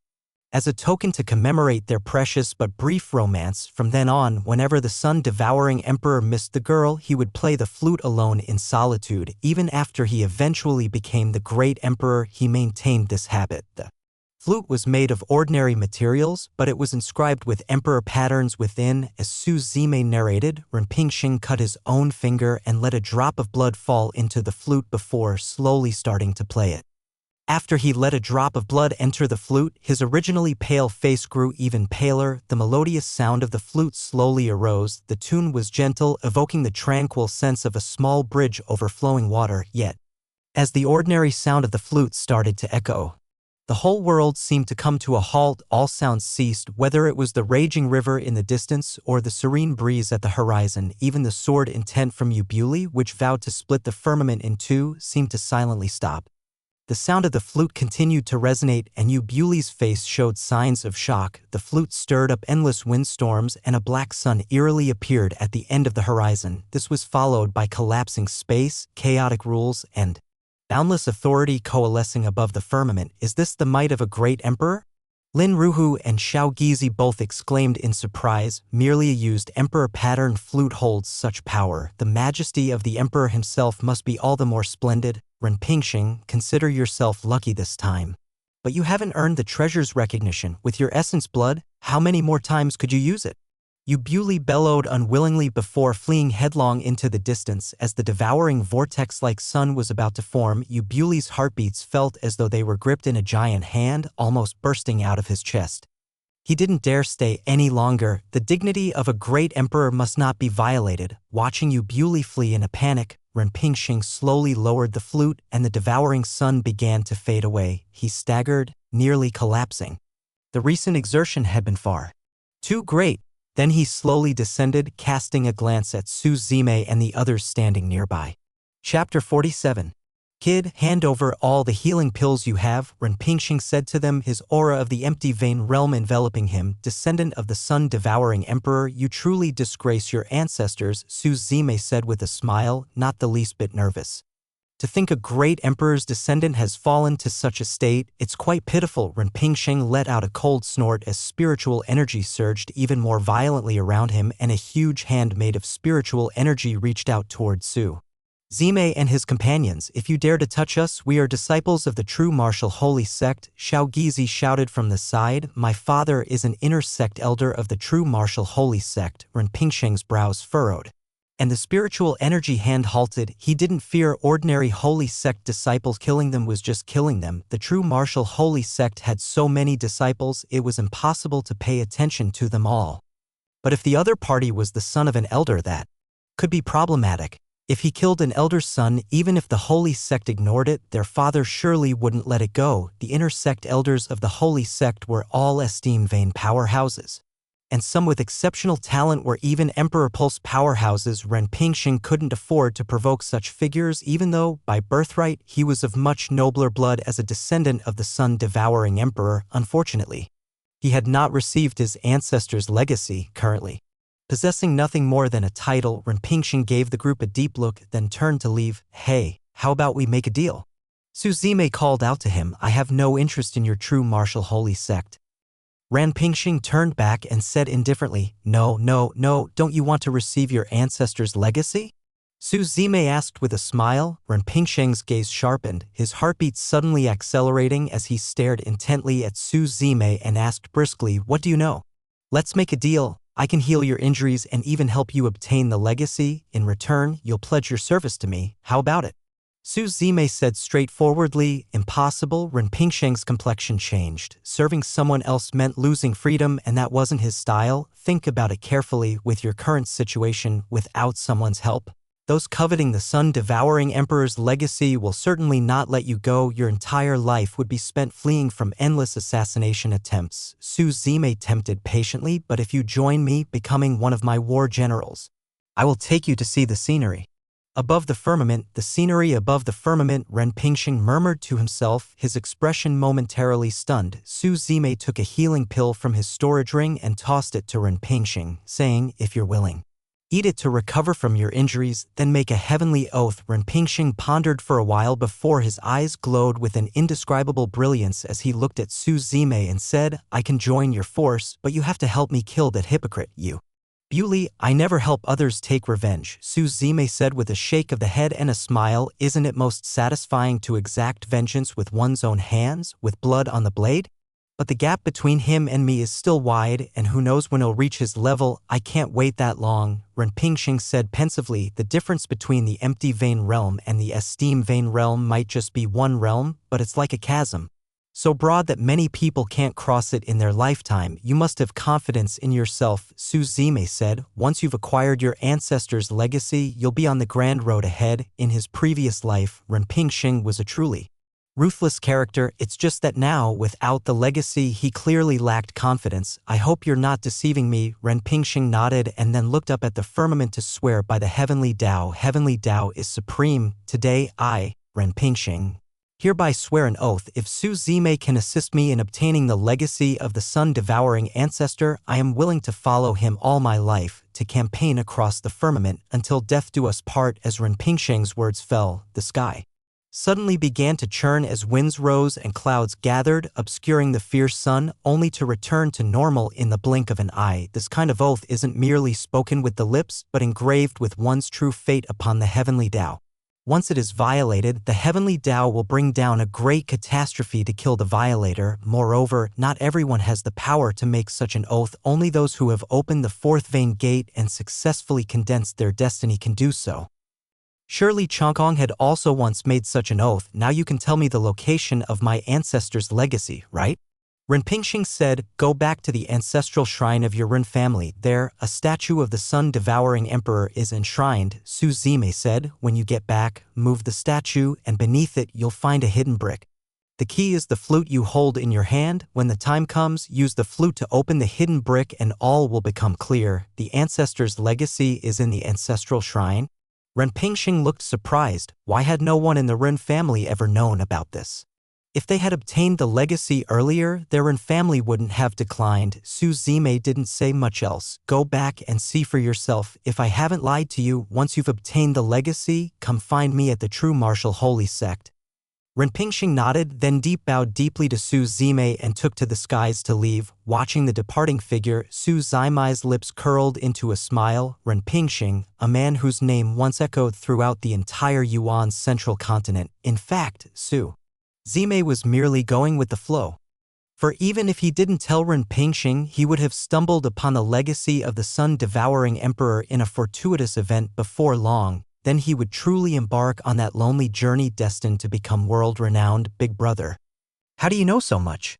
as a token to commemorate their precious but brief romance. From then on, whenever the sun-devouring emperor missed the girl, he would play the flute alone in solitude. Even after he eventually became the great emperor, he maintained this habit. The flute was made of ordinary materials, but it was inscribed with emperor patterns within. As Su Zime narrated, Rinpingxing cut his own finger and let a drop of blood fall into the flute before slowly starting to play it. After he let a drop of blood enter the flute, his originally pale face grew even paler. The melodious sound of the flute slowly arose. The tune was gentle, evoking the tranquil sense of a small bridge over flowing water. Yet, as the ordinary sound of the flute started to echo, the whole world seemed to come to a halt. All sounds ceased, whether it was the raging river in the distance or the serene breeze at the horizon. Even the sword intent from Yubuli, which vowed to split the firmament in two, seemed to silently stop. The sound of the flute continued to resonate, and Yubuli's face showed signs of shock. The flute stirred up endless windstorms, and a black sun eerily appeared at the end of the horizon. This was followed by collapsing space, chaotic rules, and boundless authority coalescing above the firmament. Is this the might of a great emperor? Lin Ruhu and Shaogizi both exclaimed in surprise. Merely a used emperor pattern flute holds such power. The majesty of the emperor himself must be all the more splendid. Rinpingxing, consider yourself lucky this time. But you haven't earned the treasure's recognition. With your essence blood, how many more times could you use it? Yubuli bellowed unwillingly before fleeing headlong into the distance. As the devouring vortex-like sun was about to form, Yubuli's heartbeats felt as though they were gripped in a giant hand, almost bursting out of his chest. He didn't dare stay any longer. The dignity of a great emperor must not be violated. Watching Yubuli flee in a panic, Rinpingxing slowly lowered the flute, and the devouring sun began to fade away. He staggered, nearly collapsing. The recent exertion had been far too great. Then he slowly descended, casting a glance at Su Zime and the others standing nearby. Chapter 47. Kid, hand over all the healing pills you have, Rinpingxing said to them, his aura of the empty vein realm enveloping him. Descendant of the sun-devouring emperor, you truly disgrace your ancestors, Su Zime said with a smile, not the least bit nervous. To think a great emperor's descendant has fallen to such a state, it's quite pitiful. Rinpingxing let out a cold snort as spiritual energy surged even more violently around him, and a huge hand made of spiritual energy reached out toward Su Zime and his companions. If you dare to touch us, we are disciples of the true martial holy sect, Shaogizi shouted from the side. My father is an inner sect elder of the true martial holy sect. Rinpingxing's brows furrowed, and the spiritual energy hand halted. He didn't fear ordinary holy sect disciples. Killing them was just killing them. The true martial holy sect had so many disciples it was impossible to pay attention to them all. But if the other party was the son of an elder, that could be problematic. If he killed an elder's son, even if the holy sect ignored it, their father surely wouldn't let it go. The inner sect elders of the holy sect were all esteemed vain powerhouses, and some with exceptional talent were even Emperor Pulse powerhouses. Ren Pingxing couldn't afford to provoke such figures, even though, by birthright, he was of much nobler blood as a descendant of the sun-devouring emperor. Unfortunately, he had not received his ancestors' legacy. Currently possessing nothing more than a title, Ren Pingxing gave the group a deep look, then turned to leave. Hey, how about we make a deal? Su Zime called out to him. I have no interest in your true martial holy sect. Ren Pingxing turned back and said indifferently, No, don't you want to receive your ancestors' legacy? Su Zime asked with a smile. Ren Pingxing's gaze sharpened, his heartbeat suddenly accelerating as he stared intently at Su Zime and asked briskly, What do you know? Let's make a deal. I can heal your injuries and even help you obtain the legacy. In return, you'll pledge your service to me. How about it? Su Zime said straightforwardly. Impossible. Ren Pingxing's complexion changed. Serving someone else meant losing freedom, and that wasn't his style. Think about it carefully. With your current situation, without someone's help, those coveting the sun-devouring emperor's legacy will certainly not let you go. Your entire life would be spent fleeing from endless assassination attempts. Su Zime tempted patiently, but if you join me, becoming one of my war generals, I will take you to see the scenery above the firmament. The scenery above the firmament, Ren Pingxing murmured to himself, his expression momentarily stunned. Su Zime took a healing pill from his storage ring and tossed it to Ren Pingxing, saying, If you're willing, eat it to recover from your injuries, then make a heavenly oath. Ren Pingxing pondered for a while before his eyes glowed with an indescribable brilliance as he looked at Su Zime and said, I can join your force, but you have to help me kill that hypocrite, you. Bewley, I never help others take revenge, Su Zime said with a shake of the head and a smile. Isn't it most satisfying to exact vengeance with one's own hands, with blood on the blade? But the gap between him and me is still wide, and who knows when he'll reach his level. I can't wait that long, Ren Pingxing said pensively. The difference between the empty vein realm and the esteem vein realm might just be one realm, but it's like a chasm, so broad that many people can't cross it in their lifetime. You must have confidence in yourself, Su Zime said. Once you've acquired your ancestors' legacy, you'll be on the grand road ahead. In his previous life, Ren Pingxing was a truly ruthless character. It's just that now, without the legacy, he clearly lacked confidence. I hope you're not deceiving me. Ren Pingxing nodded and then looked up at the firmament to swear by the heavenly Tao. Heavenly Tao is supreme. Today I, Ren Pingxing, hereby swear an oath. If Su Zime can assist me in obtaining the legacy of the sun-devouring ancestor, I am willing to follow him all my life, to campaign across the firmament, until death do us part. As Ren Pingxing's words fell, the sky suddenly began to churn as winds rose and clouds gathered, obscuring the fierce sun, only to return to normal in the blink of an eye. This kind of oath isn't merely spoken with the lips, but engraved with one's true fate upon the heavenly Tao. Once it is violated, the heavenly Tao will bring down a great catastrophe to kill the violator. Moreover, not everyone has the power to make such an oath. Only those who have opened the fourth vein gate and successfully condensed their destiny can do so. Surely Chongkong had also once made such an oath. Now you can tell me the location of my ancestors' legacy, right? Ren Pingxing said, Go back to the ancestral shrine of your Ren family. There, a statue of the sun-devouring emperor is enshrined. Su Zime said, When you get back, move the statue, and beneath it you'll find a hidden brick. The key is the flute you hold in your hand. When the time comes, use the flute to open the hidden brick and all will become clear. The ancestor's legacy is in the ancestral shrine. Ren Pingxing looked surprised. Why had no one in the Ren family ever known about this? If they had obtained the legacy earlier, their Ren family wouldn't have declined. Su Zime didn't say much else. Go back and see for yourself. If I haven't lied to you, once you've obtained the legacy, come find me at the true martial holy sect. Ren Pingxing nodded, then bowed deeply to Su Zime and took to the skies to leave. Watching the departing figure, Su Zime's lips curled into a smile. Ren Pingxing, a man whose name once echoed throughout the entire Yuan's central continent. In fact, Su Zime was merely going with the flow. For even if he didn't tell Ren Pingxing, he would have stumbled upon the legacy of the sun-devouring emperor in a fortuitous event before long. Then he would truly embark on that lonely journey destined to become world-renowned Big Brother. How do you know so much?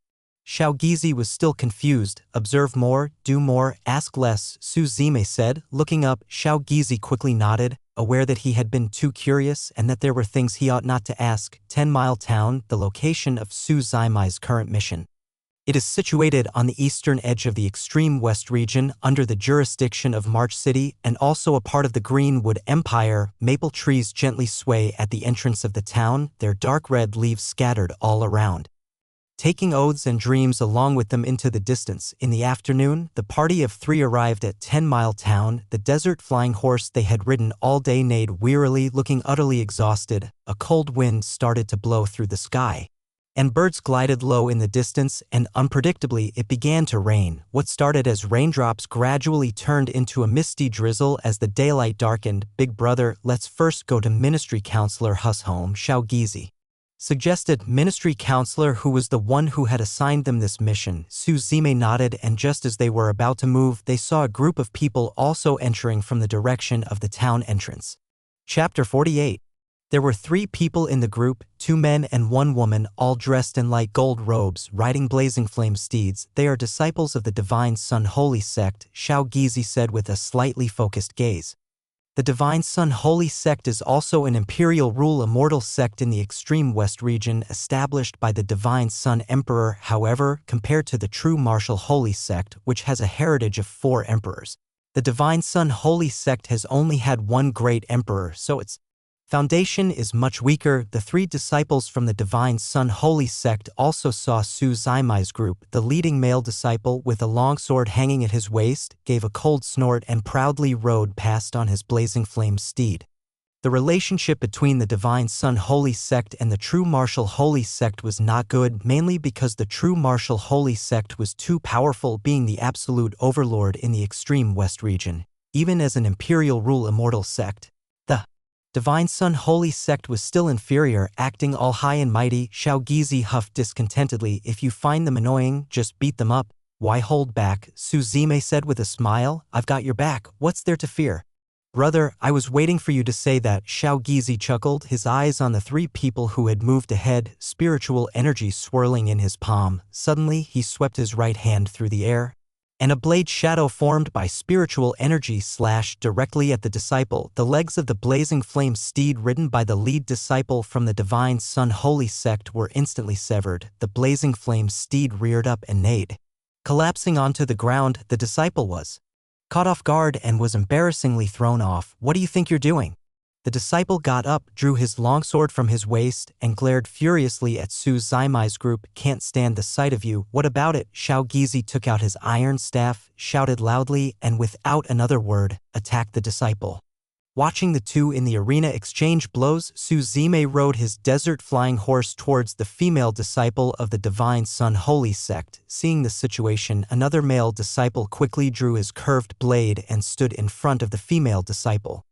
Xiao Gizi was still confused. Observe more, do more, ask less, Su Zime said. Looking up, Xiao Gizi quickly nodded, aware that he had been too curious and that there were things he ought not to ask. 10-Mile Town, the location of Su Zime's current mission. It is situated on the eastern edge of the extreme west region under the jurisdiction of March City and also a part of the Greenwood Empire. Maple trees gently sway at the entrance of the town, their dark red leaves scattered all around. Taking oaths and dreams along with them into the distance, in the afternoon, the party of 3 arrived at 10-Mile Town. The desert flying horse they had ridden all day neighed wearily, looking utterly exhausted. A cold wind started to blow through the sky, and birds glided low in the distance, and unpredictably it began to rain. What started as raindrops gradually turned into a misty drizzle as the daylight darkened. Big Brother, let's first go to Ministry Counselor Hu's home, Xiao Gizi suggested. Ministry Counselor, who was the one who had assigned them this mission. Su Zime nodded, and just as they were about to move, they saw a group of people also entering from the direction of the town entrance. Chapter 48. There were 3 people in the group, 2 men and 1 woman, all dressed in light gold robes, riding blazing flame steeds. They are disciples of the Divine Sun Holy Sect, Xiao Gizi said with a slightly focused gaze. The Divine Sun Holy Sect is also an imperial rule immortal sect in the extreme west region established by the Divine Sun Emperor. However, compared to the true martial Holy Sect, which has a heritage of 4 emperors, the Divine Sun Holy Sect has only had 1 great emperor, so its foundation is much weaker. The 3 disciples from the Divine Sun Holy Sect also saw Su Zime's group. The leading male disciple, with a long sword hanging at his waist, gave a cold snort and proudly rode past on his blazing flame steed. The relationship between the Divine Sun Holy Sect and the true martial Holy Sect was not good, mainly because the true martial Holy Sect was too powerful, being the absolute overlord in the extreme west region. Even as an imperial rule immortal sect, the Divine Sun Holy Sect was still inferior, acting all high and mighty. Xiao Gizi huffed discontentedly. If you find them annoying, just beat them up. Why hold back? Su Zime said with a smile. I've got your back. What's there to fear? Brother, I was waiting for you to say that. Xiao Gizi chuckled, his eyes on the 3 people who had moved ahead, spiritual energy swirling in his palm. Suddenly, he swept his right hand through the air, and a blade shadow formed by spiritual energy slashed directly at the disciple. The legs of the blazing flame steed ridden by the lead disciple from the Divine Sun Holy Sect were instantly severed. The blazing flame steed reared up and neighed. Collapsing onto the ground, the disciple was caught off guard and was embarrassingly thrown off. What do you think you're doing? The disciple got up, drew his longsword from his waist, and glared furiously at Su Zime's group. Can't stand the sight of you. What about it? Xiao Gizi took out his iron staff, shouted loudly, and without another word, attacked the disciple. Watching the 2 in the arena exchange blows, Su Zime rode his desert flying horse towards the female disciple of the Divine Sun Holy Sect. Seeing the situation, another male disciple quickly drew his curved blade and stood in front of the female disciple.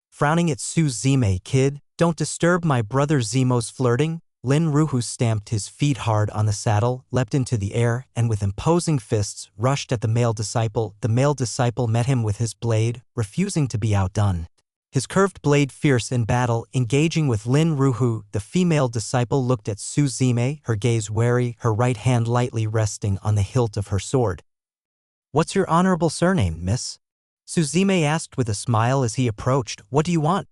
Frowning at Su Zime, kid, don't disturb my brother Zemo's flirting. Lin Ruhu stamped his feet hard on the saddle, leapt into the air, and with imposing fists, rushed at the male disciple. The male disciple met him with his blade, refusing to be outdone. His curved blade fierce in battle, engaging with Lin Ruhu. The female disciple looked at Su Zime, her gaze wary, her right hand lightly resting on the hilt of her sword. What's your honorable surname, miss? Su Zime asked with a smile as he approached. What do you want?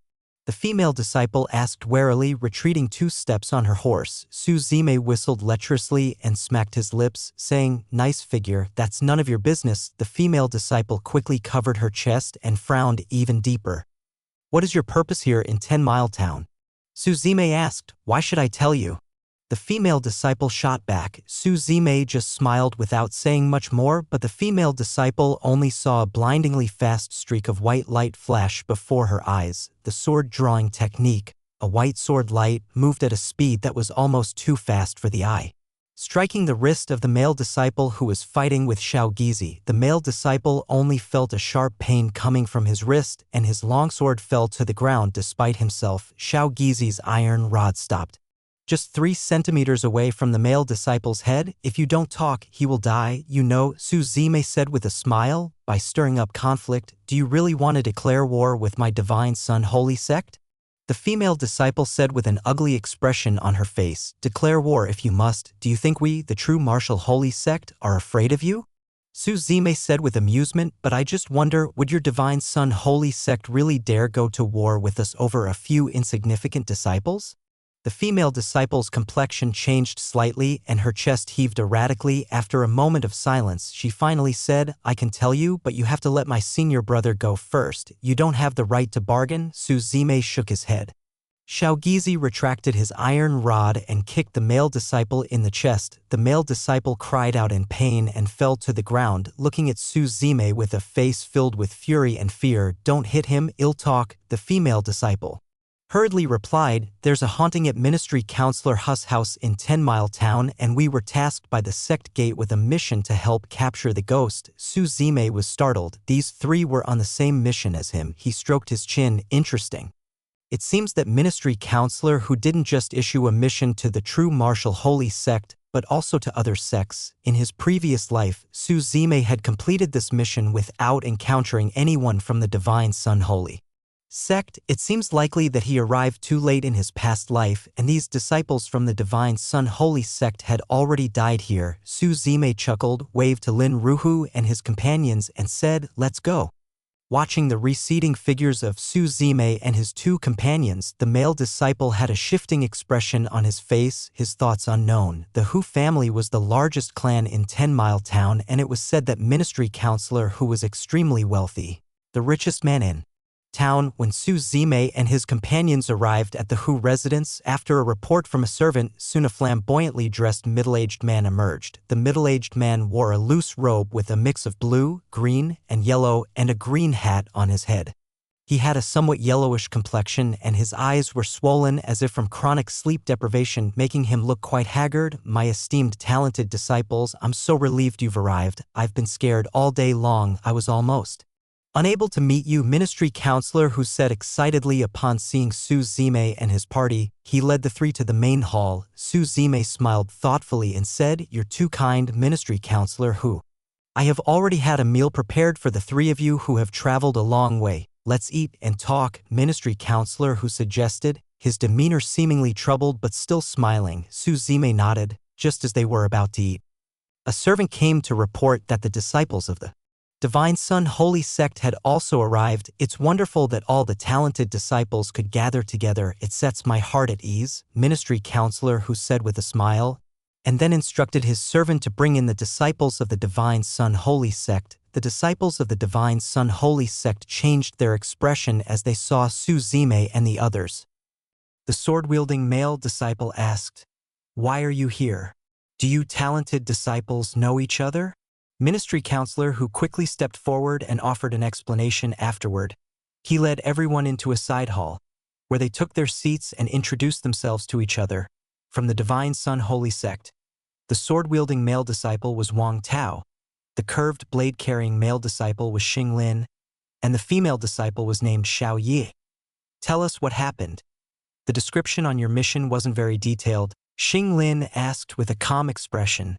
The female disciple asked warily, retreating 2 steps on her horse. Su Zime whistled lecherously and smacked his lips, saying, nice figure, that's none of your business. The female disciple quickly covered her chest and frowned even deeper. What is your purpose here in 10-Mile Town? Su Zime asked. Why should I tell you? The female disciple shot back. Su Zime just smiled without saying much more, but the female disciple only saw a blindingly fast streak of white light flash before her eyes. The sword-drawing technique, a white sword light, moved at a speed that was almost too fast for the eye, striking the wrist of the male disciple who was fighting with Xiao Gizi. The male disciple only felt a sharp pain coming from his wrist, and his longsword fell to the ground despite himself. Xiao Gizi's iron rod stopped Just 3 centimeters away from the male disciple's head. If you don't talk, he will die, you know, Su Zime said with a smile. By stirring up conflict, do you really want to declare war with my divine son holy sect? The female disciple said with an ugly expression on her face, declare war if you must. Do you think we, the true martial holy sect, are afraid of you? Su Zime said with amusement, but I just wonder, would your divine son holy sect really dare go to war with us over a few insignificant disciples? The female disciple's complexion changed slightly and her chest heaved erratically. After a moment of silence, she finally said, I can tell you, but you have to let my senior brother go first. You don't have the right to bargain. Su Zime shook his head. Shaogizi retracted his iron rod and kicked the male disciple in the chest. The male disciple cried out in pain and fell to the ground, looking at Su Zime with a face filled with fury and fear. Don't hit him, ill talk, the female disciple hurriedly replied, there's a haunting at Ministry Counselor Huss' house in 10 Mile Town and we were tasked by the sect gate with a mission to help capture the ghost. Su Zime was startled. These 3 were on the same mission as him. He stroked his chin. Interesting. It seems that Ministry Counselor who didn't just issue a mission to the true martial holy sect, but also to other sects. In his previous life, Su Zime had completed this mission without encountering anyone from the Divine Sun Holy sect. It seems likely that he arrived too late in his past life, and these disciples from the Divine Sun Holy sect had already died here. Su Zime chuckled, waved to Lin Ruhu and his companions, and said, let's go. Watching the receding figures of Su Zime and his 2 companions, the male disciple had a shifting expression on his face, his thoughts unknown. The Hu family was the largest clan in 10 Mile Town, and it was said that Ministry Counselor who was extremely wealthy, the richest man in town. When Su Zime and his companions arrived at the Hu residence, after a report from a servant, soon a flamboyantly dressed middle-aged man emerged. The middle-aged man wore a loose robe with a mix of blue, green, and yellow, and a green hat on his head. He had a somewhat yellowish complexion, and his eyes were swollen as if from chronic sleep deprivation, making him look quite haggard. My esteemed talented disciples, I'm so relieved you've arrived. I've been scared all day long. I was almost unable to meet you, Ministry Counselor Hu said excitedly upon seeing Su Zime and his party. He led the 3 to the main hall. Su Zime smiled thoughtfully and said, you're too kind, Ministry Counselor Hu. I have already had a meal prepared for the 3 of you who have traveled a long way. Let's eat and talk, Ministry Counselor Hu suggested, his demeanor seemingly troubled but still smiling. Su Zime nodded, just as they were about to eat. A servant came to report that the disciples of the Divine Sun Holy Sect had also arrived. It's wonderful that all the talented disciples could gather together. It sets my heart at ease, Ministry Counselor Hu said with a smile, and then instructed his servant to bring in the disciples of the Divine Sun Holy Sect. The disciples of the Divine Sun Holy Sect changed their expression as they saw Su Zime and the others. The sword-wielding male disciple asked, why are you here? Do you talented disciples know each other? Ministry Counselor Hu quickly stepped forward and offered an explanation afterward. He led everyone into a side hall, where they took their seats and introduced themselves to each other. From the Divine Sun Holy Sect, the sword-wielding male disciple was Wang Tao, the curved blade-carrying male disciple was Xing Lin, and the female disciple was named Xiao Yi. Tell us what happened. The description on your mission wasn't very detailed, Xing Lin asked with a calm expression.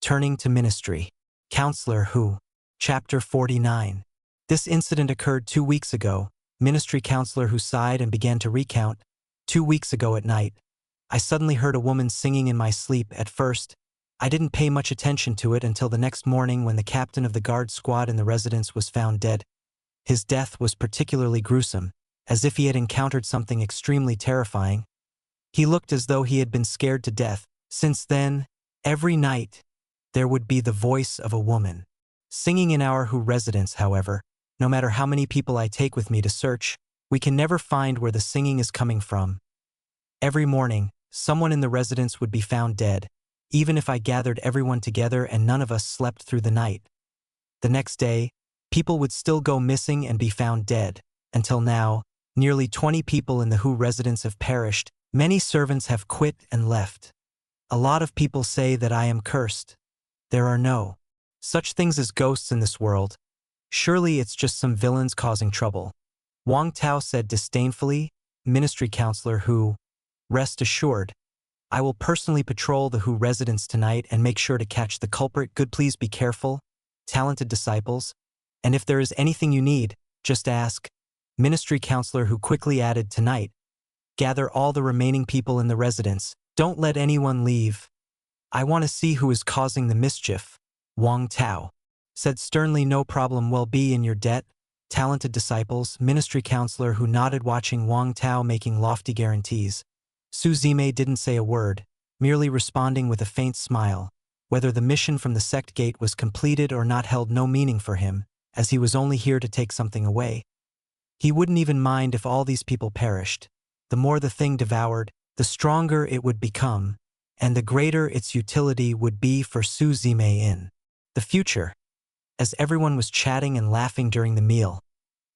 Turning to Ministry Counselor Hu. Chapter 49. This incident occurred 2 weeks ago. Ministry Counselor Hu sighed and began to recount. 2 weeks ago at night, I suddenly heard a woman singing in my sleep. At first, I didn't pay much attention to it until the next morning when the captain of the guard squad in the residence was found dead. His death was particularly gruesome, as if he had encountered something extremely terrifying. He looked as though he had been scared to death. Since then, every night, there would be the voice of a woman singing in our Hu residence. However, no matter how many people I take with me to search, we can never find where the singing is coming from. Every morning, someone in the residence would be found dead, even if I gathered everyone together and none of us slept through the night. The next day, people would still go missing and be found dead. Until now, nearly 20 people in the Hu residence have perished. Many servants have quit and left. A lot of people say that I am cursed. There are no such things as ghosts in this world. Surely it's just some villains causing trouble. Wang Tao said disdainfully. Ministry Counselor Hu. Rest assured, I will personally patrol the Hu residence tonight and make sure to catch the culprit. Good, please be careful, talented disciples. And if there is anything you need, just ask. Ministry counselor Hu quickly added, tonight, gather all the remaining people in the residence. Don't let anyone leave. I want to see who is causing the mischief. Wang Tao said sternly, no problem, will be in your debt. Talented disciples, ministry counselor Hu nodded, watching Wang Tao making lofty guarantees. Su Zime didn't say a word, merely responding with a faint smile. Whether the mission from the sect gate was completed or not held no meaning for him, as he was only here to take something away. He wouldn't even mind if all these people perished. The more the thing devoured, the stronger it would become, and the greater its utility would be for Su Zime in the future. As everyone was chatting and laughing during the meal,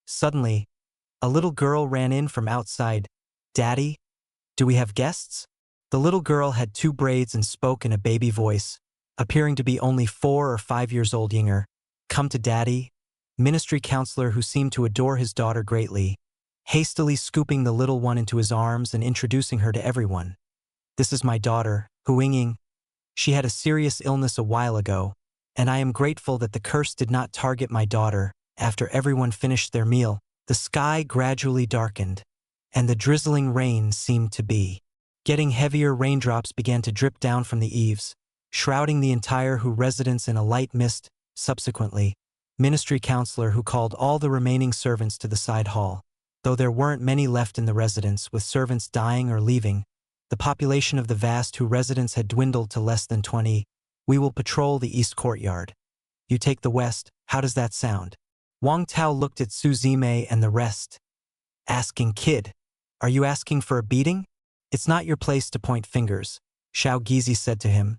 suddenly, a little girl ran in from outside. Daddy? Do we have guests? The little girl had 2 braids and spoke in a baby voice, appearing to be only 4 or 5 years old. Younger. Come to Daddy? Ministry counselor Hu seemed to adore his daughter greatly, hastily scooping the little one into his arms and introducing her to everyone. This is my daughter, Hu Yinging. She had a serious illness a while ago, and I am grateful that the curse did not target my daughter. After everyone finished their meal, the sky gradually darkened, and the drizzling rain seemed to be getting heavier. Raindrops began to drip down from the eaves, shrouding the entire Hu residence in a light mist. Subsequently, ministry counselor Hu called all the remaining servants to the side hall. Though there weren't many left in the residence, with servants dying or leaving, the population of the vast Hu residence had dwindled to less than 20. We will patrol the east courtyard. You take the west. How does that sound? Wang Tao looked at Su Zime and the rest, asking, kid, are you asking for a beating? It's not your place to point fingers, Xiao Gizi said to him.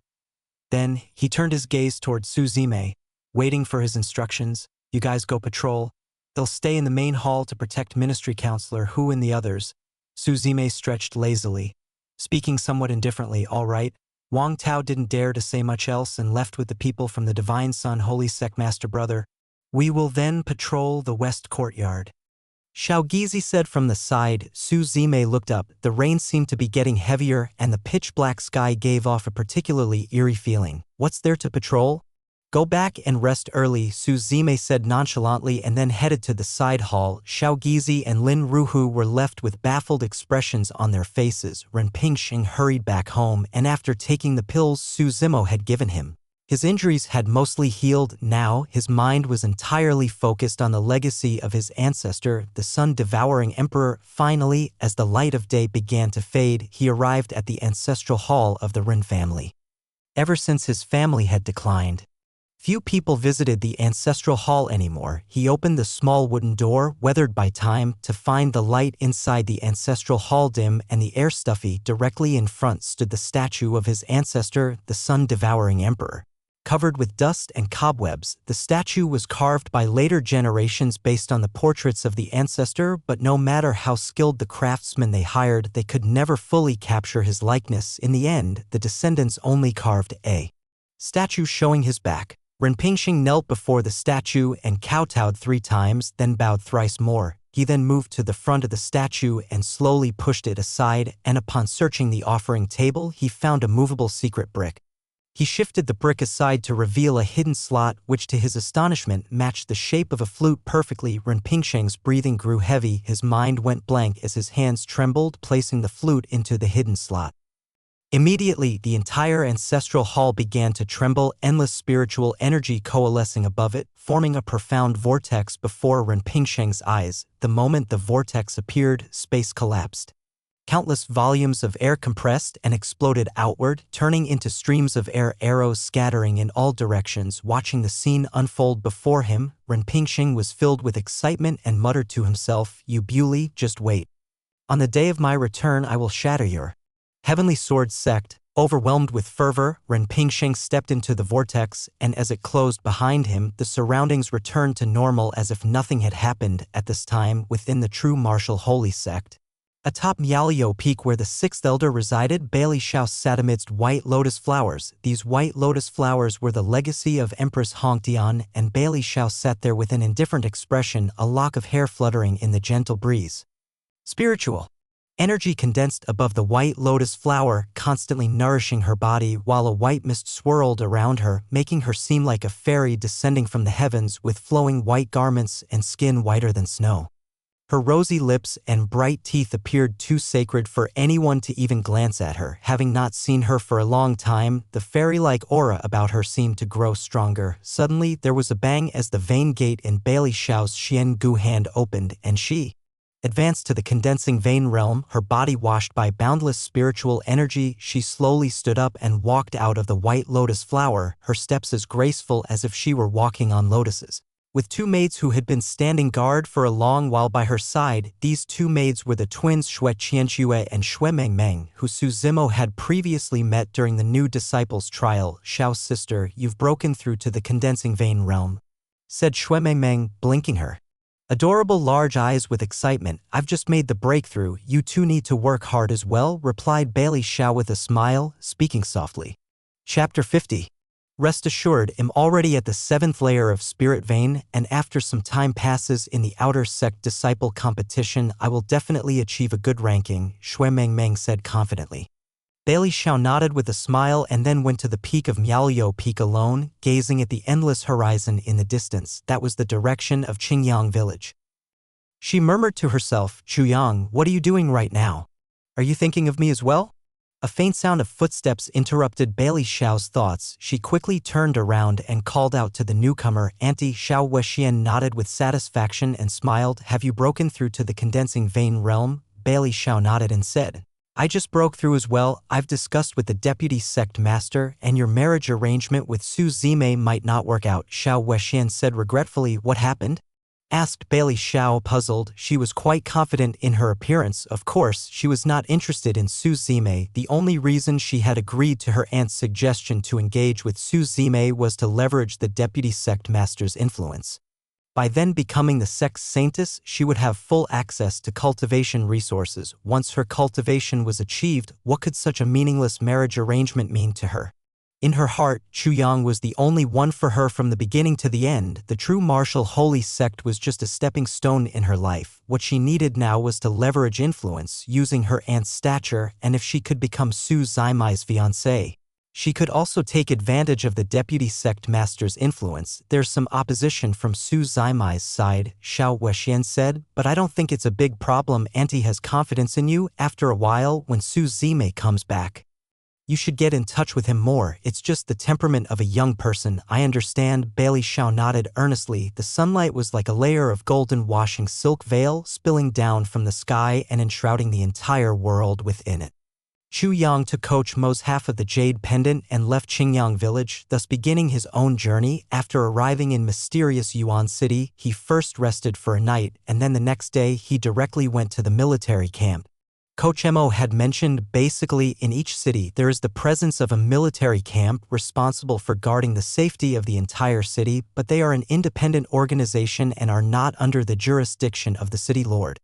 Then, he turned his gaze toward Su Zime, waiting for his instructions. You guys go patrol. They'll stay in the main hall to protect ministry counselor Hu and the others. Su Zime stretched lazily, speaking somewhat indifferently. All right. Wang Tao didn't dare to say much else and left with the people from the Divine Sun Holy Sect Master Brother. We will then patrol the west courtyard. Xiao Gizi said from the side. Su Zime looked up. The rain seemed to be getting heavier and the pitch-black sky gave off a particularly eerie feeling. What's there to patrol? Go back and rest early, Su Zime said nonchalantly, and then headed to the side hall. Xiao Gizi and Lin Ruhu were left with baffled expressions on their faces. Ren Pingxing hurried back home, and after taking the pills Su Zimo had given him, his injuries had mostly healed. Now, his mind was entirely focused on the legacy of his ancestor, the sun-devouring emperor. Finally, as the light of day began to fade, he arrived at the ancestral hall of the Ren family. Ever since his family had declined, few people visited the ancestral hall anymore. He opened the small wooden door, weathered by time, to find the light inside the ancestral hall dim and the air stuffy. Directly in front stood the statue of his ancestor, the sun-devouring emperor. Covered with dust and cobwebs, the statue was carved by later generations based on the portraits of the ancestor, but no matter how skilled the craftsmen they hired, they could never fully capture his likeness. In the end, the descendants only carved a statue showing his back. Ren Pingxing knelt before the statue and kowtowed 3 times, then bowed thrice more. He then moved to the front of the statue and slowly pushed it aside, and upon searching the offering table, he found a movable secret brick. He shifted the brick aside to reveal a hidden slot, which to his astonishment matched the shape of a flute perfectly. Ren Pingxing's breathing grew heavy, his mind went blank as his hands trembled, placing the flute into the hidden slot. Immediately, the entire ancestral hall began to tremble, endless spiritual energy coalescing above it, forming a profound vortex before Ren Pingxing's eyes. The moment the vortex appeared, space collapsed. Countless volumes of air compressed and exploded outward, turning into streams of air, arrows scattering in all directions. Watching the scene unfold before him, Ren Pingxing was filled with excitement and muttered to himself, "You Bewley, just wait. On the day of my return I will shatter your Heavenly Sword sect." Overwhelmed with fervor, Ren Pingxing stepped into the vortex, and as it closed behind him, the surroundings returned to normal as if nothing had happened. At this time, within the true martial holy sect, atop Mialio Peak where the 6th elder resided, Bailey Xiao sat amidst white lotus flowers. These white lotus flowers were the legacy of Empress Hongtian, and Bailey Xiao sat there with an indifferent expression, a lock of hair fluttering in the gentle breeze. Spiritual. Energy condensed above the white lotus flower, constantly nourishing her body while a white mist swirled around her, making her seem like a fairy descending from the heavens with flowing white garments and skin whiter than snow. Her rosy lips and bright teeth appeared too sacred for anyone to even glance at her. Having not seen her for a long time, the fairy-like aura about her seemed to grow stronger. Suddenly, there was a bang as the vein gate in Bailey Xiao's Xian Gu hand opened, and she advanced to the condensing vein realm, her body washed by boundless spiritual energy. She slowly stood up and walked out of the white lotus flower, her steps as graceful as if she were walking on lotuses. With two maids who had been standing guard for a long while by her side, these two maids were the twins Xue Qianxue and Xue Mengmeng, who Su Zimo had previously met during the new disciples' trial. Xiao's sister, you've broken through to the condensing vein realm, said Xue Mengmeng, blinking her adorable large eyes with excitement. I've just made the breakthrough, you two need to work hard as well, replied Bailey Xiao with a smile, speaking softly. Chapter 50. Rest assured, I'm already at the 7th layer of Spirit Vein, and after some time passes in the outer sect disciple competition, I will definitely achieve a good ranking, Xue Mengmeng said confidently. Bailey Xiao nodded with a smile and then went to the peak of Miaoliu Peak alone, gazing at the endless horizon in the distance. That was the direction of Qingyang village. She murmured to herself, Chuyang, what are you doing right now? Are you thinking of me as well? A faint sound of footsteps interrupted Bailey Xiao's thoughts. She quickly turned around and called out to the newcomer. Auntie Xiao Wexian nodded with satisfaction and smiled. Have you broken through to the condensing vein realm? Bailey Xiao nodded and said, I just broke through as well. I've discussed with the deputy sect master, and your marriage arrangement with Su Zime might not work out, Xiao Wexian said regretfully. What happened? Asked Bailey Xiao, puzzled. She was quite confident in her appearance. Of course, she was not interested in Su Zime. The only reason she had agreed to her aunt's suggestion to engage with Su Zime was to leverage the deputy sect master's influence. By then becoming the sect's saintess, she would have full access to cultivation resources. Once her cultivation was achieved, what could such a meaningless marriage arrangement mean to her? In her heart, Chuyang was the only one for her from the beginning to the end. The true martial holy sect was just a stepping stone in her life. What she needed now was to leverage influence, using her aunt's stature, and if she could become Su Zimai's fiancée, she could also take advantage of the deputy sect master's influence. There's some opposition from Su Zimai's side, Xiao Wexian said, but I don't think it's a big problem. Auntie has confidence in you. After a while, when Su Zime comes back, you should get in touch with him more. It's just the temperament of a young person. I understand, Bailey Xiao nodded earnestly. The sunlight was like a layer of golden washing silk veil, spilling down from the sky and enshrouding the entire world within it. Chu Yang took Coach Mo's half of the jade pendant and left Qingyang village, thus beginning his own journey. After arriving in mysterious Yuan City, he first rested for a night, and then the next day he directly went to the military camp. Coach Mo had mentioned basically in each city there is the presence of a military camp responsible for guarding the safety of the entire city, but they are an independent organization and are not under the jurisdiction of the city lord.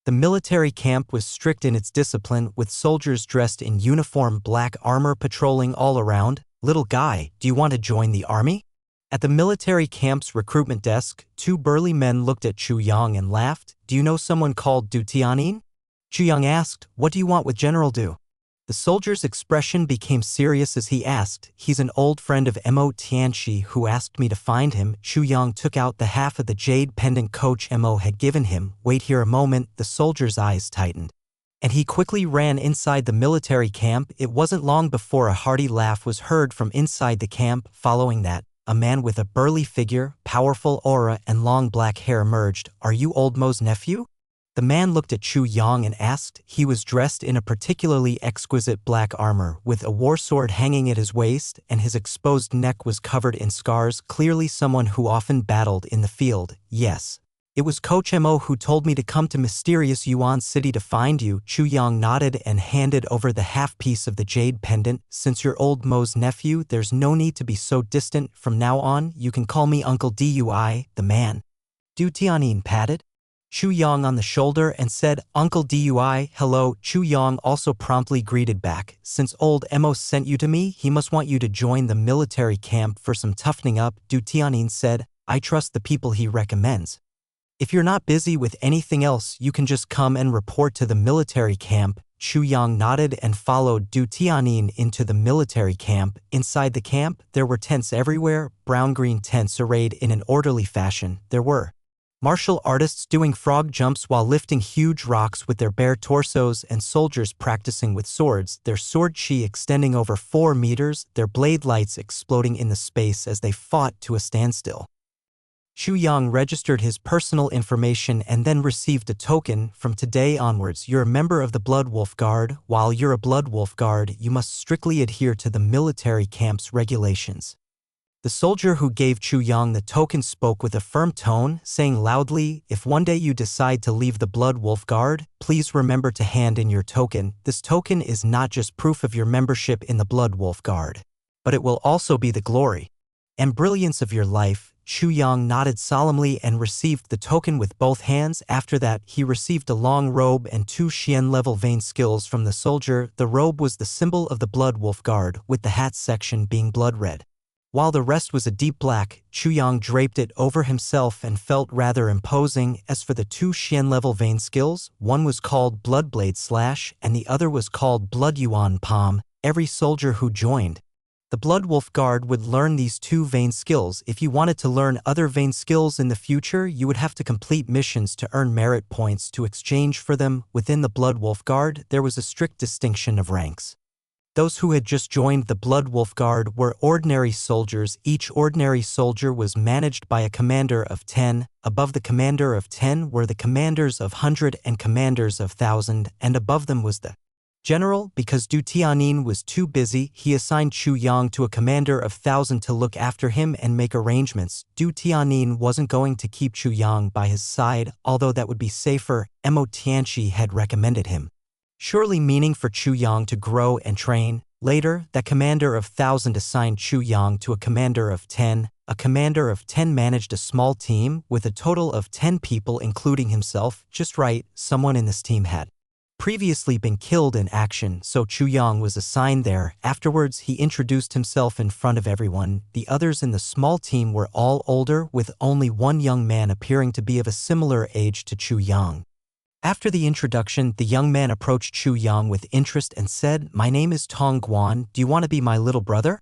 The military camp was strict in its discipline, with soldiers dressed in uniform black armor patrolling all around. Little guy, do you want to join the army? At the military camp's recruitment desk, two burly men looked at Chu Yang and laughed. Do you know someone called Du Tianyin? Chu Yang asked, what do you want with General Du? The soldier's expression became serious as he asked, he's an old friend of Mo Tianxi who asked me to find him. Chu Yang took out the half of the jade pendant Coach Mo had given him. Wait here a moment, the soldier's eyes tightened, and he quickly ran inside the military camp. It wasn't long before a hearty laugh was heard from inside the camp. Following that, a man with a burly figure, powerful aura, and long black hair emerged. Are you Old Mo's nephew? The man looked at Chu Yang and asked. He was dressed in a particularly exquisite black armor, with a war sword hanging at his waist, and his exposed neck was covered in scars, clearly someone who often battled in the field. Yes. It was Coach Mo who told me to come to mysterious Yuan City to find you. Chu Yang nodded and handed over the half-piece of the jade pendant. Since you're Old Mo's nephew, there's no need to be so distant. From now on, you can call me Uncle Dui, the man. Du Tianyin patted Chu Yang on the shoulder and said, Uncle Dui, hello. Chu Yang also promptly greeted back. Since old Mo sent you to me, he must want you to join the military camp for some toughening up. Du Tianyin said, I trust the people he recommends. If you're not busy with anything else, you can just come and report to the military camp. Chu Yang nodded and followed Du Tianyin into the military camp. Inside the camp, there were tents everywhere, brown-green tents arrayed in an orderly fashion. There were martial artists doing frog jumps while lifting huge rocks with their bare torsos and soldiers practicing with swords, their sword chi extending over 4 meters, their blade lights exploding in the space as they fought to a standstill. Chu Yang registered his personal information and then received a token. From today onwards, you're a member of the Blood Wolf Guard. While you're a Blood Wolf Guard, you must strictly adhere to the military camp's regulations. The soldier who gave Chu Yang the token spoke with a firm tone, saying loudly, "If one day you decide to leave the Blood Wolf Guard, please remember to hand in your token. This token is not just proof of your membership in the Blood Wolf Guard, but it will also be the glory and brilliance of your life." Chu Yang nodded solemnly and received the token with both hands. After that, he received a long robe and 2 Xian-level vein skills from the soldier. The robe was the symbol of the Blood Wolf Guard, with the hat section being blood red, while the rest was a deep black. Chu Yang draped it over himself and felt rather imposing. As for the 2 Xian-level vein skills, one was called Blood Blade Slash and the other was called Blood Yuan Palm. Every soldier who joined the Blood Wolf Guard would learn these 2 vein skills. If you wanted to learn other vein skills in the future, you would have to complete missions to earn merit points to exchange for them. Within the Blood Wolf Guard, there was a strict distinction of ranks. Those who had just joined the Blood Wolf Guard were ordinary soldiers. Each ordinary soldier was managed by a commander of 10. Above the commander of 10 were the commanders of 100 and commanders of 1,000, and above them was the general. Because Du Tianyin was too busy, he assigned Chu Yang to a commander of 1,000 to look after him and make arrangements. Du Tianyin wasn't going to keep Chu Yang by his side, although that would be safer. Mo Tianqi had recommended him, surely meaning for Chu Yang to grow and train. Later, that commander of 1,000 assigned Chu Yang to a commander of 10. A commander of 10 managed a small team with a total of 10 people including himself. Just right, someone in this team had previously been killed in action, so Chu Yang was assigned there. Afterwards, he introduced himself in front of everyone. The others in the small team were all older, with only one young man appearing to be of a similar age to Chu Yang. After the introduction, the young man approached Chu Yang with interest and said, "My name is Tong Guan. Do you want to be my little brother?"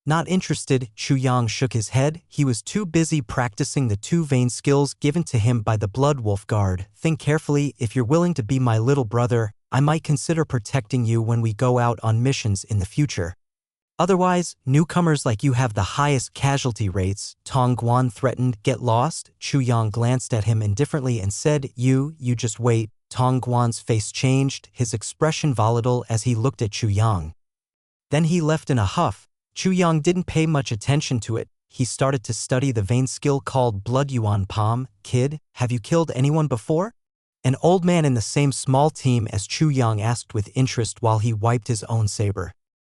Not interested, Chu Yang shook his head. He was too busy practicing the 2 vein skills given to him by the Blood Wolf Guard. "Think carefully. If you're willing to be my little brother, I might consider protecting you when we go out on missions in the future. Otherwise, newcomers like you have the highest casualty rates." Tong Guan threatened. "Get lost." Chu Yang glanced at him indifferently and said, You just wait." Tong Guan's face changed, his expression volatile as he looked at Chu Yang. Then he left in a huff. Chu Yang didn't pay much attention to it. He started to study the vein skill called Blood Yuan Palm. "Kid, have you killed anyone before?" An old man in the same small team as Chu Yang asked with interest while he wiped his own saber.